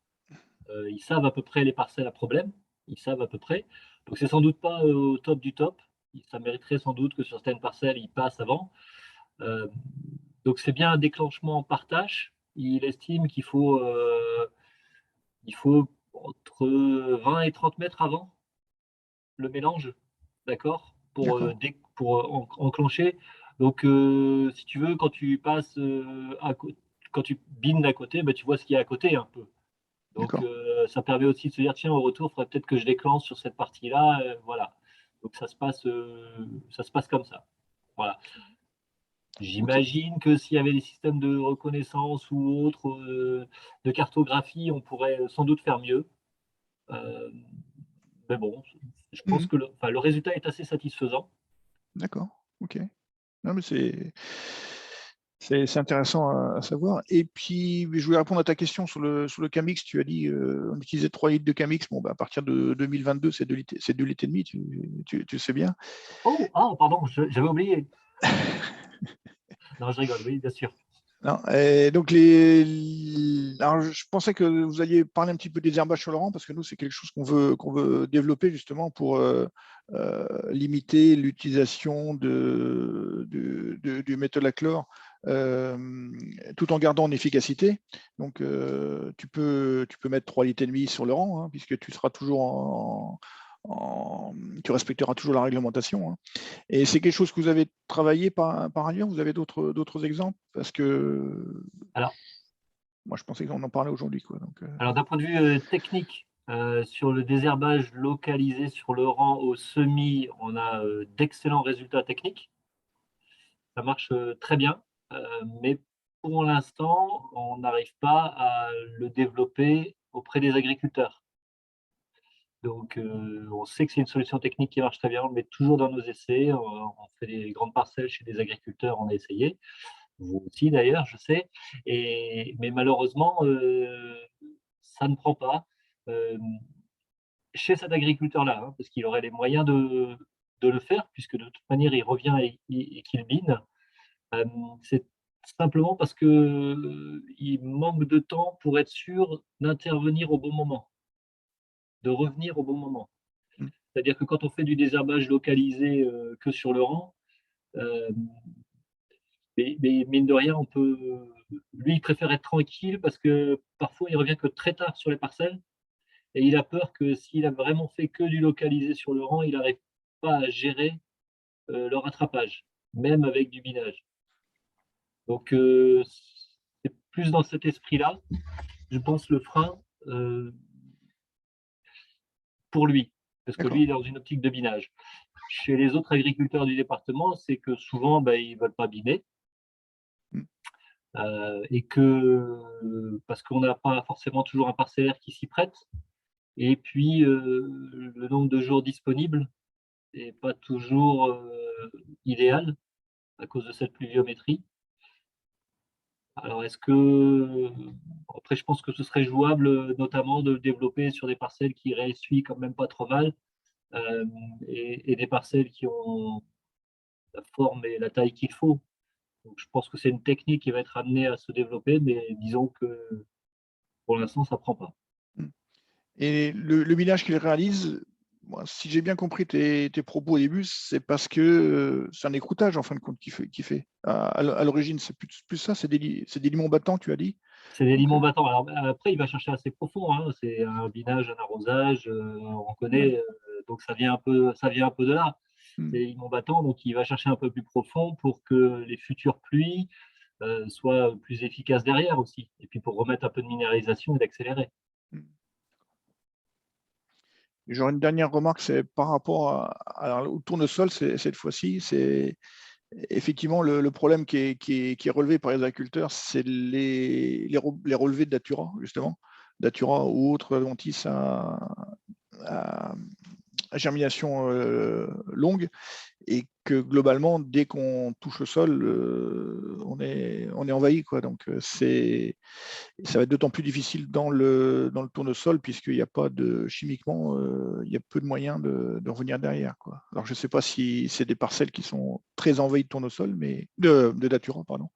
ils savent à peu près les parcelles à problème. Ils savent à peu près. Donc, c'est sans doute pas au top du top. Ça mériterait sans doute que sur certaines parcelles, ils passent avant. Euh, donc, c'est bien un déclenchement par tâche. Il estime il faut entre 20 et 30 mètres avant le mélange, d'accord, D'accord. pour enclencher. Donc, si tu veux, quand tu passes quand tu bines d'à côté, bah, tu vois ce qu'il y a à côté un peu. Donc, D'accord. ça permet aussi de se dire, tiens, au retour, il faudrait peut-être que je déclenche sur cette partie-là. Voilà. Donc, ça se passe comme ça. Voilà. Ok. J'imagine que s'il y avait des systèmes de reconnaissance ou autres, de cartographie, on pourrait sans doute faire mieux. Euh, mais bon, je pense Mhm. que le résultat est assez satisfaisant. D'accord. Ok. Non, mais c'est intéressant à savoir. Et puis, je voulais répondre à ta question sur le Camix. Tu as dit on utilisait 3 litres de Camix. Bon, bah, à partir de 2022, c'est 2 litres, c'est 2 litres et demi, tu sais bien. Oh, ah, pardon, j'avais oublié. Non, je rigole, oui, bien sûr. Non, et donc, alors, je pensais que vous alliez parler un petit peu des herbages sur le rang, parce que nous, c'est quelque chose qu'on veut développer justement pour limiter l'utilisation du métolachlore, tout en gardant en efficacité. Donc, tu peux mettre 3,5 litres sur le rang, hein, puisque tu seras toujours tu respecteras toujours la réglementation, hein. Et c'est quelque chose que vous avez travaillé par ailleurs? Vous avez d'autres exemples? Parce que Alors, moi, je pensais qu'on en parlait aujourd'hui, quoi. Donc, alors d'un point de vue technique, sur le désherbage localisé sur le rang au semis, on a d'excellents résultats techniques. Ça marche très bien, mais pour l'instant, on n'arrive pas à le développer auprès des agriculteurs. Donc, on sait que c'est une solution technique qui marche très bien, on le met toujours dans nos essais. On fait des grandes parcelles chez des agriculteurs, on a essayé. Vous aussi d'ailleurs, je sais. Mais malheureusement, ça ne prend pas. Chez cet agriculteur-là, hein, parce qu'il aurait les moyens de le faire, puisque de toute manière, il revient et qu'il bine. C'est simplement parce qu'il manque de temps pour être sûr d'intervenir au bon moment, de revenir au bon moment. Mmh. C'est-à-dire que quand on fait du désherbage localisé que sur le rang, mais mine de rien, lui, il préfère être tranquille parce que parfois, il revient que très tard sur les parcelles et il a peur que s'il a vraiment fait que du localisé sur le rang, il n'arrive pas à gérer le rattrapage, même avec du binage. Donc, c'est plus dans cet esprit-là, je pense, le frein pour lui, parce que lui, il est dans une optique de binage. Chez les autres agriculteurs du département, c'est que souvent, ils ne veulent pas biner. Mmh. Et parce qu'on n'a pas forcément toujours un parcellaire qui s'y prête. Et puis, le nombre de jours disponibles n'est pas toujours idéal à cause de cette pluviométrie. Alors, après, je pense que ce serait jouable, notamment de le développer sur des parcelles qui réessuient quand même pas trop mal, et des parcelles qui ont la forme et la taille qu'il faut. Donc, je pense que c'est une technique qui va être amenée à se développer, mais disons que pour l'instant, ça ne prend pas. Mmh. Et le binage qu'il réalise, moi, si j'ai bien compris tes propos au début, c'est parce que c'est un écroutage en fin de compte qu'il fait. À l'origine, c'est plus ça, c'est des limons battants, tu as dit. C'est des Donc, limons battants. Alors, après, il va chercher assez profond, hein. C'est un binage, un arrosage, on ouais. connaît, donc ça vient un peu de là. Mmh. C'est des limons battants, donc il va chercher un peu plus profond pour que les futures pluies soient plus efficaces derrière aussi. Et puis pour remettre un peu de minéralisation et d'accélérer. Mmh. J'aurais une dernière remarque, c'est par rapport au tournesol, cette fois-ci, c'est effectivement le problème qui est relevé par les agriculteurs, c'est les relevés de datura, justement, datura ou autres adventices à germination longue, et que globalement, dès qu'on touche le sol, on est envahi, quoi. Donc ça va être d'autant plus difficile dans le tournesol, puisqu'il n'y a pas chimiquement, il y a peu de moyens de revenir derrière, quoi. Alors je ne sais pas si c'est des parcelles qui sont très envahies de tournesol, mais de datura, pardon.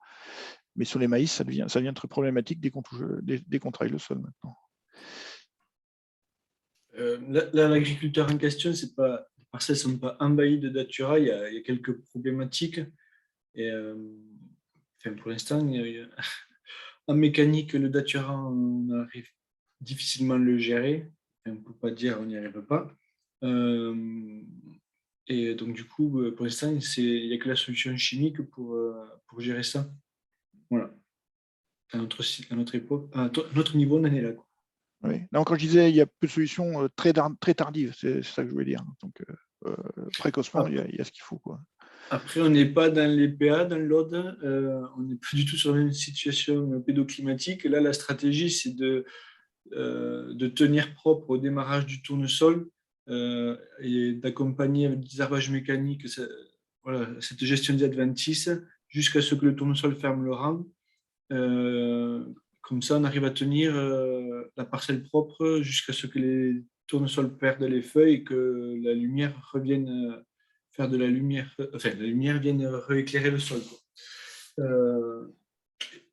Mais sur les maïs, ça devient très problématique dès qu'on travaille le sol maintenant. Là, l'agriculteur en question, les parcelles ne sont pas envahies de datura, il y a quelques problématiques. Et, pour l'instant, en mécanique, le datura, on arrive difficilement à le gérer. On ne peut pas dire on n'y arrive pas. Et donc, du coup, pour l'instant, il n'y a que la solution chimique pour gérer ça. Voilà. À notre époque, à notre niveau, on en est là, quoi. Oui. Non, quand je disais il y a peu de solutions très tardives, c'est ça que je voulais dire. Donc, précocement, il y a ce qu'il faut, quoi. Après, on n'est pas dans les PA, dans l'Aude, on n'est pas du tout sur une situation pédoclimatique. Là, la stratégie, c'est de tenir propre au démarrage du tournesol et d'accompagner avec des herbages mécaniques cette gestion des adventices jusqu'à ce que le tournesol ferme le rang. Comme ça, on arrive à tenir la parcelle propre jusqu'à ce que les tournesols perdent les feuilles et que la lumière revienne faire de la lumière, la lumière vienne rééclairer le sol, quoi.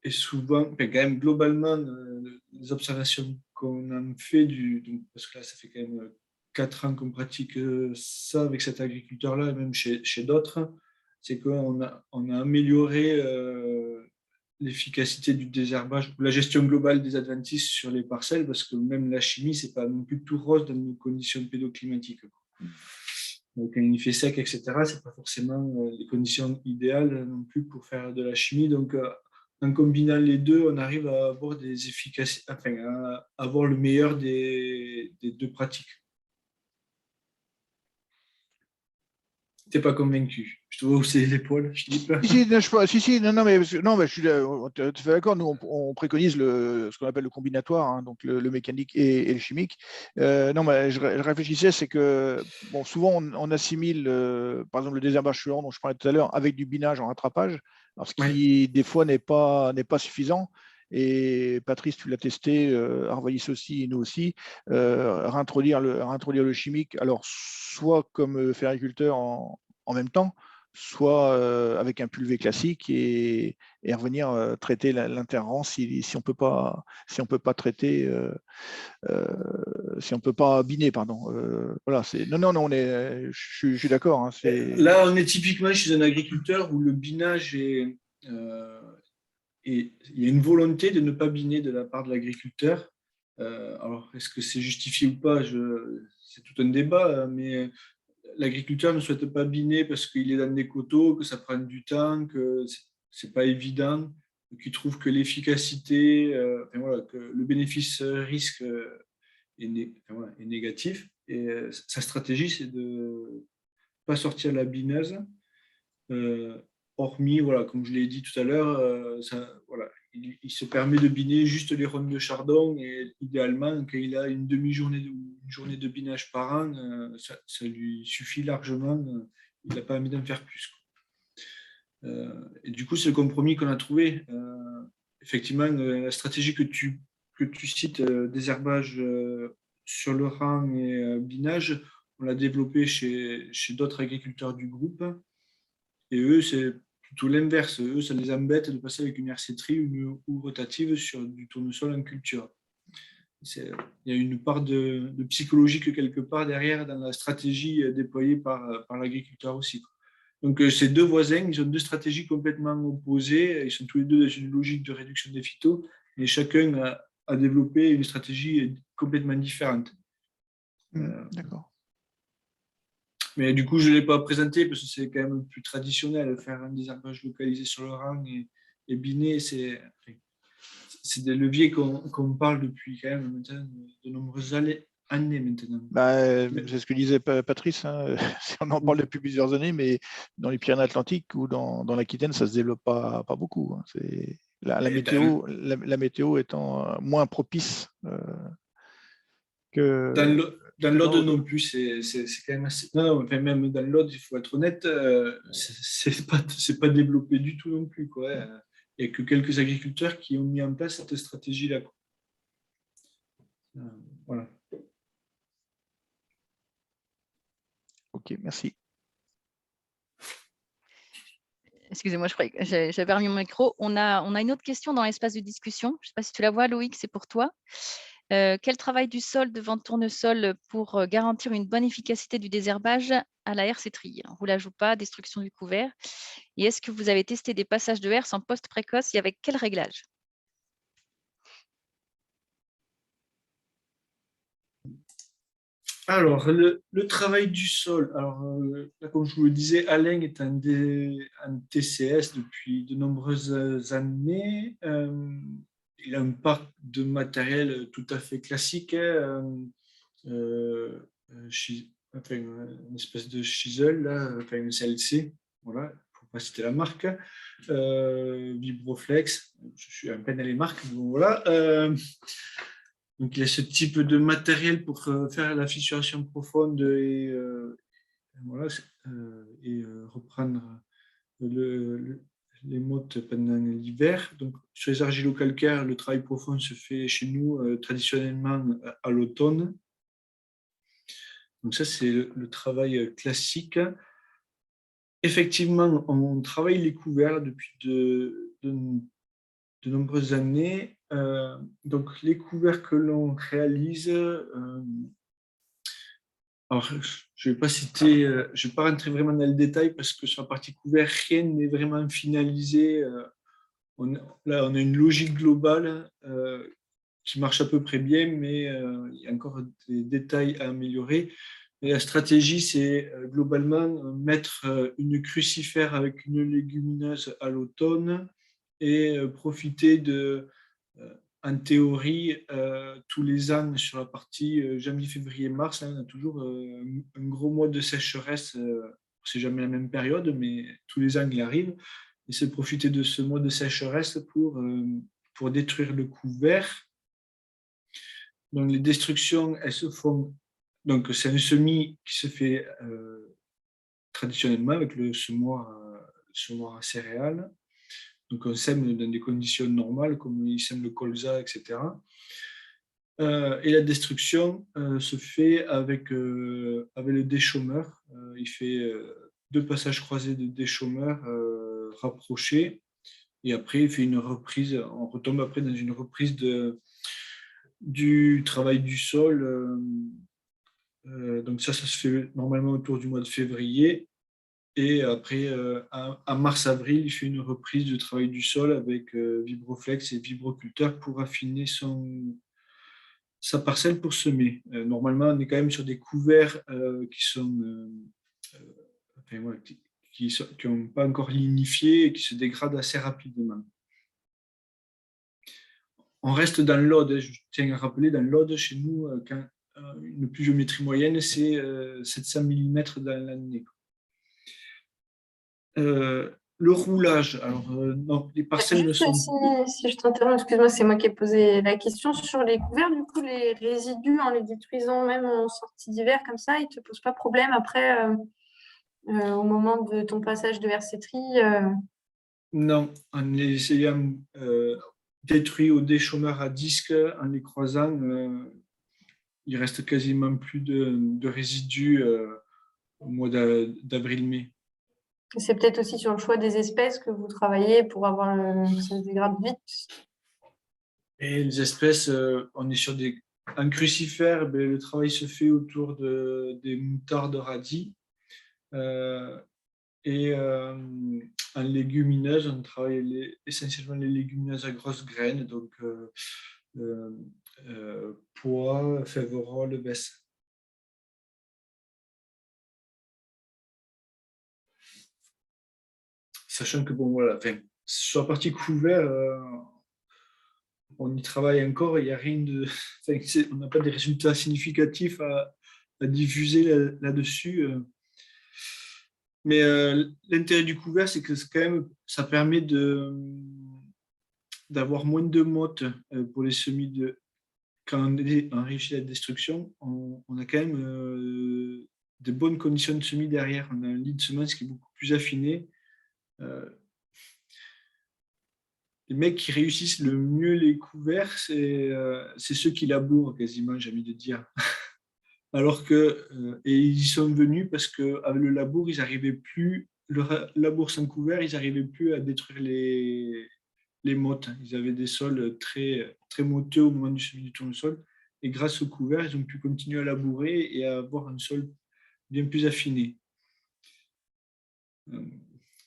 Et souvent, quand même, globalement, les observations qu'on en fait, parce que là, ça fait quand même 4 ans qu'on pratique ça avec cet agriculteur-là, et même chez d'autres, c'est qu'on a amélioré l'efficacité du désherbage, la gestion globale des adventices sur les parcelles, parce que même la chimie, c'est pas non plus tout rose dans nos conditions pédoclimatiques. Donc, quand il fait sec, etc., c'est pas forcément les conditions idéales non plus pour faire de la chimie. Donc, en combinant les deux, on arrive à avoir à avoir le meilleur des deux pratiques. t'es pas convaincu. Je te vois hausser l'épaule, Philippe. Non, mais je suis tout à fait d'accord. Nous, on préconise ce qu'on appelle le combinatoire, hein, donc le mécanique et le chimique. Non, mais je réfléchissais, c'est que bon, souvent on assimile, par exemple, le désherbage fluorant dont je parlais tout à l'heure avec du binage en rattrapage, alors ce qui des fois n'est pas suffisant. Et Patrice, tu l'as testé, Arvaïs aussi, et nous aussi, réintroduire le chimique, alors soit comme fériculteur en même temps, soit avec un pulvé classique et revenir traiter l'interrant si on peut pas traiter, si on peut pas biner, pardon. Voilà, non, je suis d'accord. Hein, là, on est typiquement chez un agriculteur où le binage est et il y a une volonté de ne pas biner de la part de l'agriculteur. Alors, est-ce que c'est justifié ou pas? C'est tout un débat, mais l'agriculteur ne souhaite pas biner parce qu'il est dans des coteaux, que ça prend du temps, que c'est pas évident, qu'il trouve que l'efficacité, voilà, que le bénéfice-risque est négatif. Et sa stratégie, c'est de ne pas sortir la bineuse. Hormis, voilà, comme je l'ai dit tout à l'heure, voilà, il se permet de biner juste les rondes de chardon et idéalement, quand il a une demi-journée ou une journée de binage par an, ça lui suffit largement. Il n'a pas envie d'en faire plus. Et du coup, c'est le compromis qu'on a trouvé. Effectivement, la stratégie que tu cites, désherbage sur le rang et binage, on l'a développée chez d'autres agriculteurs du groupe. Et eux, c'est plutôt l'inverse. Eux, ça les embête de passer avec une hersétrie ou rotative sur du tournesol en culture. Il y a une part de psychologique quelque part derrière dans la stratégie déployée par l'agriculteur aussi. Donc, ces deux voisins, ils ont deux stratégies complètement opposées. Ils sont tous les deux dans une logique de réduction des phytos, mais chacun a développé une stratégie complètement différente. D'accord. Mais du coup, je ne l'ai pas présenté parce que c'est quand même plus traditionnel. Faire un désherbage localisé sur le rang et biner, c'est des leviers qu'on parle depuis quand même maintenant de nombreuses années maintenant. C'est ce que disait Patrice. Hein. On en parle depuis plusieurs années, mais dans les Pyrénées-Atlantiques ou dans l'Aquitaine, ça ne se développe pas beaucoup. Hein. La météo étant moins propice que. Dans l'Aude non plus, c'est quand même assez. Non, enfin, même dans l'Aude, il faut être honnête, c'est pas développé du tout non plus. Quoi. Il n'y a que quelques agriculteurs qui ont mis en place cette stratégie-là. Voilà. Ok, merci. Excusez-moi, je croyais que j'avais remis mon micro. On a une autre question dans l'espace de discussion. Je ne sais pas si tu la vois, Loïc, c'est pour toi. Quel travail du sol devant tournesol pour garantir une bonne efficacité du désherbage à la hersétrie? Roulage ou pas, destruction du couvert. Et est-ce que vous avez testé des passages de herse en poste précoce et avec quel réglage? Alors, le travail du sol. Alors, là, comme je vous le disais, Alain est un TCS depuis de nombreuses années. Il a un parc de matériel tout à fait classique, enfin, une espèce de chisel, là, enfin, une CLC, voilà, pour ne pas citer la marque, Vibroflex, je suis à peine à les marques, donc voilà. Donc, il y a ce type de matériel pour faire la fissuration profonde et, voilà, reprendre les mottes pendant l'hiver. Donc, sur les argilo-calcaires, le travail profond se fait chez nous traditionnellement à l'automne. Donc, ça, c'est le travail classique. Effectivement, on travaille les couverts depuis de nombreuses années. Donc, les couverts que l'on réalise, alors, je ne vais pas citer, je vais pas rentrer vraiment dans le détail parce que sur la partie couvert, rien n'est vraiment finalisé. Là, on a une logique globale qui marche à peu près bien, mais il y a encore des détails à améliorer. Et la stratégie, c'est globalement mettre une crucifère avec une légumineuse à l'automne et profiter en théorie, tous les ans sur la partie janvier, février, mars, hein, on a toujours un gros mois de sécheresse c'est jamais la même période, mais tous les ans il arrive, et c'est de profiter de ce mois de sécheresse pour détruire le couvert. Donc les destructions, elles se font, donc c'est un semis qui se fait traditionnellement avec le semoir à céréales. Donc on sème dans des conditions normales, comme ils sèment le colza, etc. Et la destruction se fait avec le déchômeur. Il fait 2 passages croisés de déchômeur rapprochés. Et après, il fait une reprise. On retombe après dans une reprise du travail du sol. Donc ça se fait normalement autour du mois de février. Et après, en mars-avril, il fait une reprise du travail du sol avec Vibroflex et Vibroculteur pour affiner sa parcelle pour semer. Normalement, on est quand même sur des couverts qui sont, enfin, ouais, qui n'ont pas encore lignifié et qui se dégradent assez rapidement. On reste dans l'Aude, je tiens à rappeler, dans l'Aude, chez nous, quand une pluviométrie moyenne, c'est 700 mm dans l'année. Le roulage, alors non, les parcelles ne sont pas. Si je t'interromps, excuse-moi, c'est moi qui ai posé la question sur les couverts. Du coup, les résidus, en les détruisant même en sortie d'hiver comme ça, ils ne te posent pas problème après au moment de ton passage de herséterie Non, en les ayant détruits au déchômeur à disque, en les croisant, il reste quasiment plus de résidus au mois d'avril-mai. C'est peut-être aussi sur le choix des espèces que vous travaillez pour avoir que ça se dégrade vite. Et les espèces, on est sur un crucifère, ben, le travail se fait autour des moutardes radis. Et en légumineuses, on travaille essentiellement les légumineuses à grosses graines, donc pois, fèves-rolles, vesses. Sachant que, bon, voilà, enfin, sur la partie couvert, on y travaille encore, il n'y a rien de. Enfin, on n'a pas des résultats significatifs à diffuser là-dessus. Mais l'intérêt du couvert, c'est que quand même, ça permet d'avoir moins de mottes pour les semis de. Quand on réussit la destruction, on a quand même de bonnes conditions de semis derrière. On a un lit de semences qui est beaucoup plus affiné. Les mecs qui réussissent le mieux les couverts, c'est ceux qui labourent quasiment, j'ai envie de dire. Alors que, et ils y sont venus parce qu'avec le labour, ils arrivaient plus, le labour sans couvert, ils n'arrivaient plus à détruire les mottes. Ils avaient des sols très, très motteux au moment du semis du tournesol. Et grâce au couvert, ils ont pu continuer à labourer et à avoir un sol bien plus affiné.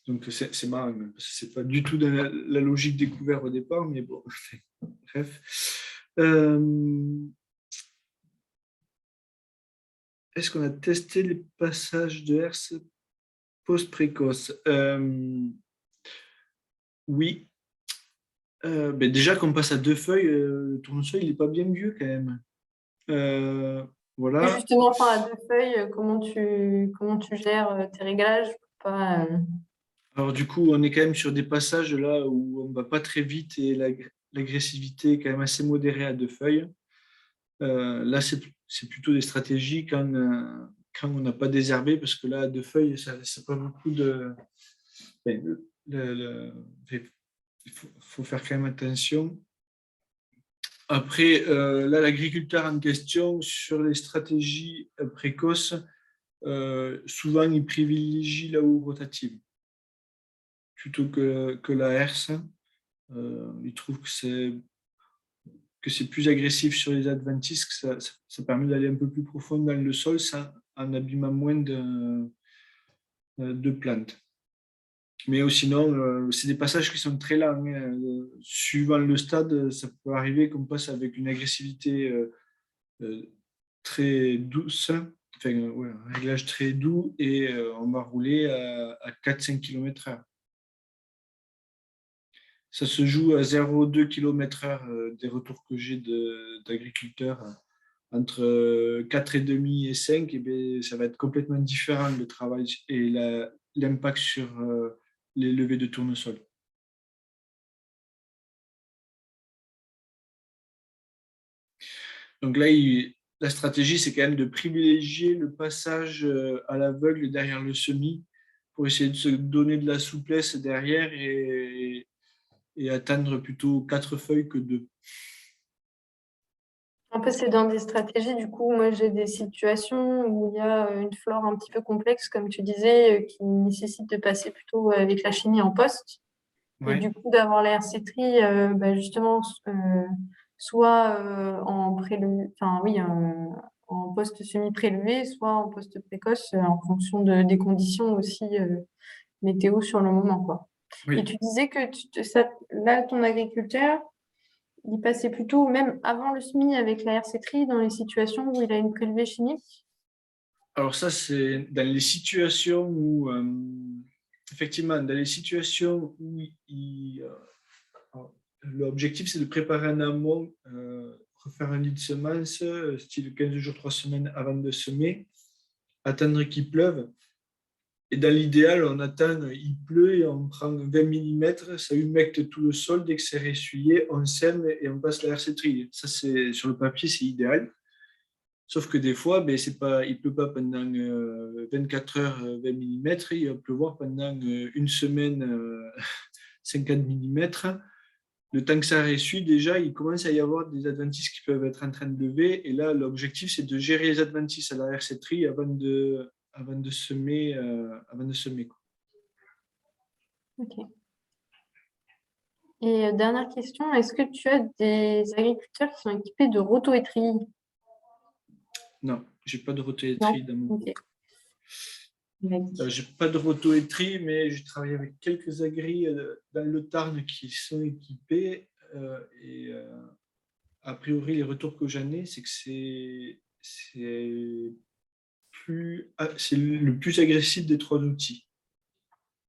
Donc c'est marrant, parce que c'est pas du tout dans la logique des couverts au départ, mais bon, bref. Est-ce qu'on a testé les passages de herse post-précoce? Oui. Ben déjà, qu'on passe à 2 feuilles, le tournesol, il n'est pas bien vieux quand même. Voilà. Et justement, enfin, à 2 feuilles, comment tu gères tes réglages pour pas, Alors du coup, on est quand même sur des passages là où on ne va pas très vite et l'agressivité est quand même assez modérée à 2 feuilles. Là, c'est plutôt des stratégies quand on n'a pas désherbé, parce que là, à 2 feuilles, ça pas beaucoup de. Il faut faire quand même attention. Après, là, l'agriculteur en question, sur les stratégies précoces, souvent, il privilégie la houe rotative plutôt que la herse. Il trouve que c'est plus agressif sur les adventices, que ça permet d'aller un peu plus profond dans le sol en abîmant moins de plantes. Mais sinon, c'est des passages qui sont très lents. Suivant le stade, ça peut arriver qu'on passe avec une agressivité très douce, enfin, ouais, un réglage très doux, et on va rouler à 4-5 km/h. Ça se joue à 0,2 km/h des retours que j'ai d'agriculteurs entre 4,5 et 5, eh bien, ça va être complètement différent le travail et l'impact sur les levées de tournesol. Donc là, la stratégie, c'est quand même de privilégier le passage à l'aveugle derrière le semis pour essayer de se donner de la souplesse derrière et atteindre plutôt 4 feuilles que 2. Un peu, c'est dans des stratégies. Du coup, moi, j'ai des situations où il y a une flore un petit peu complexe, comme tu disais, qui nécessite de passer plutôt avec la chimie en poste. Et Ouais. du coup, d'avoir la RC-Tri, justement, soit en prélevé, enfin oui, en poste semi-prélevé, soit en poste précoce, en fonction des conditions aussi météo sur le moment, quoi. Oui. Et tu disais que là, ton agriculteur, il passait plutôt même avant le semis avec la RC-Tri dans les situations où il a une prélevée chimique. Alors ça, c'est dans les situations où, effectivement, dans les situations où l'objectif, c'est de préparer en amont, refaire un lit de semences, style 15 jours, 3 semaines avant de semer, attendre qu'il pleuve. Et dans l'idéal, on attend, il pleut et on prend 20 mm, ça humecte tout le sol. Dès que c'est ressuyé, on sème et on passe la RC-Tri. Ça, c'est, sur le papier, c'est idéal. Sauf que des fois, ben, il ne pleut pas pendant 24 heures 20 mm, il va pleuvoir pendant une semaine 50 mm. Le temps que ça ressuie, déjà, il commence à y avoir des adventices qui peuvent être en train de lever. Et là, l'objectif, c'est de gérer les adventices à la RC-Tri avant de semer. Quoi. Ok. Et dernière question, est-ce que tu as des agriculteurs qui sont équipés de rotoétrie? Non, j'ai pas de Non. rotoétrie dans mon Ok. groupe. J'ai pas de rotoétrie, mais j'ai travaillé avec quelques agris dans le Tarn qui sont équipés. A priori, les retours que j'en ai, c'est que c'est le plus agressif des 3 outils.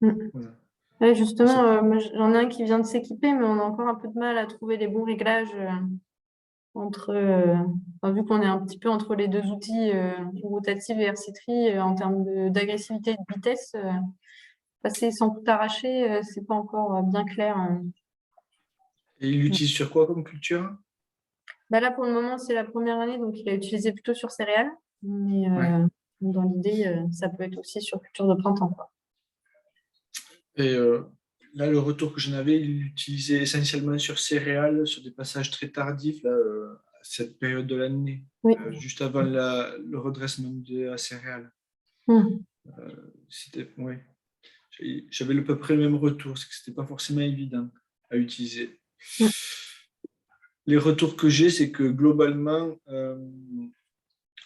Voilà. Ouais, justement, moi, j'en ai un qui vient de s'équiper, mais on a encore un peu de mal à trouver les bons réglages entre, vu qu'on est un petit peu entre les deux outils, rotative et RC-Tri, en termes d'agressivité et de vitesse, passer sans tout arracher, c'est pas encore bien clair. Et il l'utilise sur quoi comme culture? Là, pour le moment, c'est la première année, donc il a utilisé plutôt sur céréales. Mais Ouais. dans l'idée, ça peut être aussi sur culture de printemps, quoi. Et là, le retour que j'en avais, il l'utilisait essentiellement sur céréales, sur des passages très tardifs, là, à cette période de l'année, Oui. juste avant le redressement de la céréale. Ouais. J'avais à peu près le même retour, c'est que c'était pas forcément évident à utiliser. Les retours que j'ai, c'est que globalement,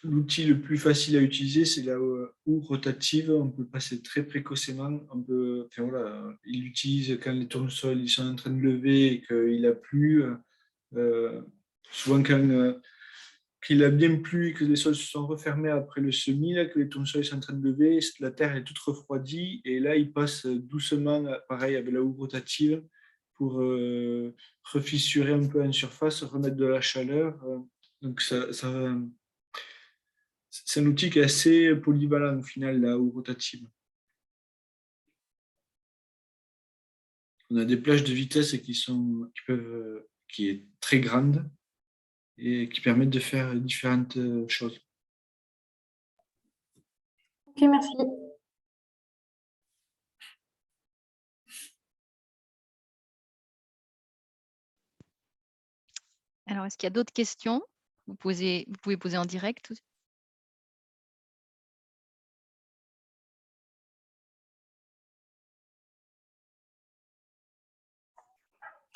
l'outil le plus facile à utiliser, c'est la houe rotative. On peut le passer très précocement. Il l'utilise quand les tournesols ils sont en train de lever et qu'il a plu. Souvent, qu'il a bien plu et que les sols se sont refermés après le semis, là, que les tournesols sont en train de lever, la terre est toute refroidie. Et là, il passe doucement, pareil, avec la houe rotative pour refissurer un peu en surface, remettre de la chaleur. Donc, c'est un outil qui est assez polyvalent au final, la houe rotative. On a des plages de vitesse qui est très grande et qui permettent de faire différentes choses. Ok, merci. Alors, est-ce qu'il y a d'autres questions? Vous pouvez poser en direct.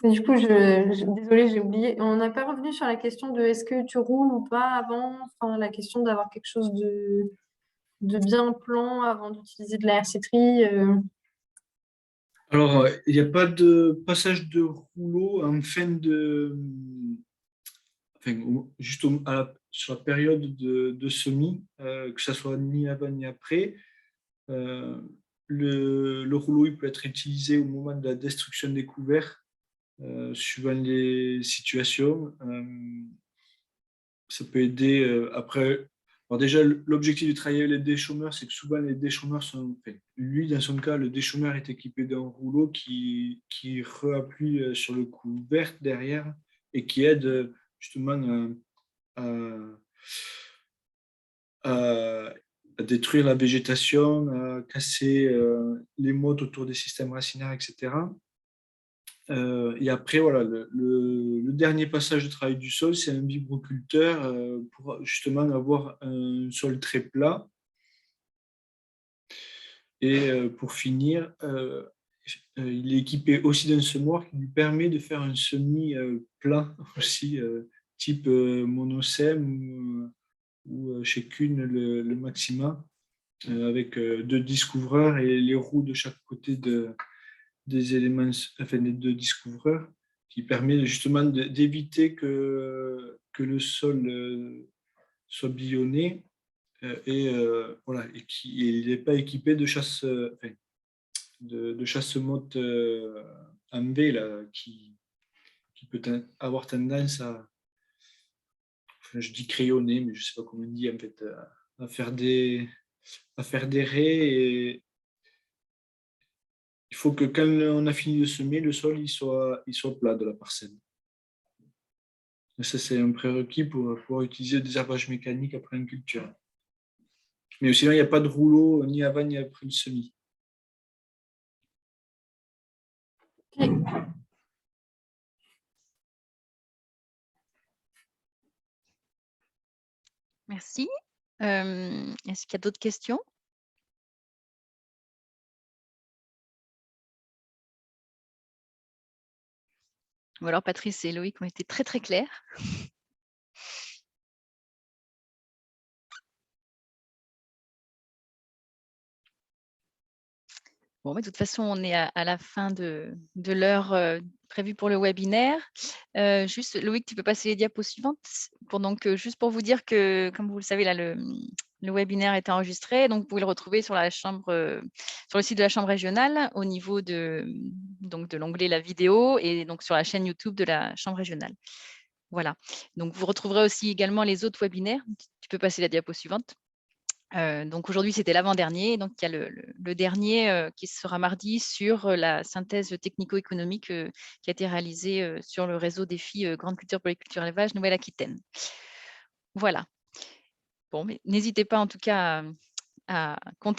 Et du coup, désolée, j'ai oublié. On n'a pas revenu sur la question de est-ce que tu roules ou pas avant, enfin, la question d'avoir quelque chose de bien plan avant d'utiliser de la RC-Tri. Alors, il n'y a pas de passage de rouleau en fin de. Enfin, juste sur la période de semis, que ce soit ni avant ni après. Le rouleau il peut être utilisé au moment de la destruction des couverts, suivant les situations. ça peut aider. Après, alors déjà, l'objectif de travailler avec les déchômeurs, c'est que souvent les déchômeurs sont. Enfin, lui, dans son cas, le déchômeur est équipé d'un rouleau qui réappuie sur le couvercle derrière et qui aide justement à détruire la végétation, à casser les mottes autour des systèmes racinaires, etc. Et après, voilà, le dernier passage de travail du sol, c'est un vibroculteur pour justement avoir un sol très plat. Et pour finir, il est équipé aussi d'un semoir qui lui permet de faire un semis plat aussi, type monosème ou chez Kuhn le Maxima, avec 2 disques ouvreurs et les roues de chaque côté des éléments, enfin des 2 disques ouvreurs, qui permet justement d'éviter que le sol soit billonné voilà, et qu'il n'est pas équipé de chasse, enfin, de chasse-motte en V là, qui peut avoir tendance à, enfin, je dis crayonner, mais je ne sais pas comment on dit en fait, à faire des raies. Et il faut que quand on a fini de semer, le sol il soit plat de la parcelle. Et ça, c'est un prérequis pour pouvoir utiliser des herbages mécaniques après une culture. Mais sinon, il n'y a pas de rouleau ni avant ni après le semis. Ok. Merci. Est-ce qu'il y a d'autres questions? Ou alors Patrice et Loïc ont été très très clairs. Bon, mais de toute façon, on est à la fin de l'heure prévue pour le webinaire. Juste, Loïc, tu peux passer les diapos suivantes. Juste pour vous dire que, comme vous le savez, là, le webinaire est enregistré. Donc, vous pouvez le retrouver sur le site de la Chambre régionale au niveau de l'onglet La vidéo et donc sur la chaîne YouTube de la Chambre régionale. Voilà. Donc, vous retrouverez aussi également les autres webinaires. Tu peux passer la diapo suivante. Donc aujourd'hui, c'était l'avant-dernier. Donc, il y a le dernier qui sera mardi sur la synthèse technico-économique qui a été réalisée sur le réseau défi Grande Culture, Polyculture, Élevage, Nouvelle-Aquitaine. Voilà. Bon, mais n'hésitez pas en tout cas à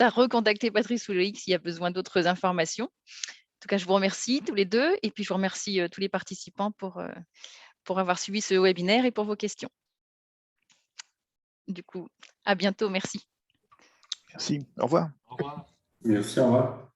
recontacter Patrice ou Loïc s'il y a besoin d'autres informations. En tout cas, je vous remercie tous les deux et puis je vous remercie tous les participants pour avoir suivi ce webinaire et pour vos questions. Du coup, à bientôt. Merci. Merci. Au revoir. Au revoir. Merci, au revoir.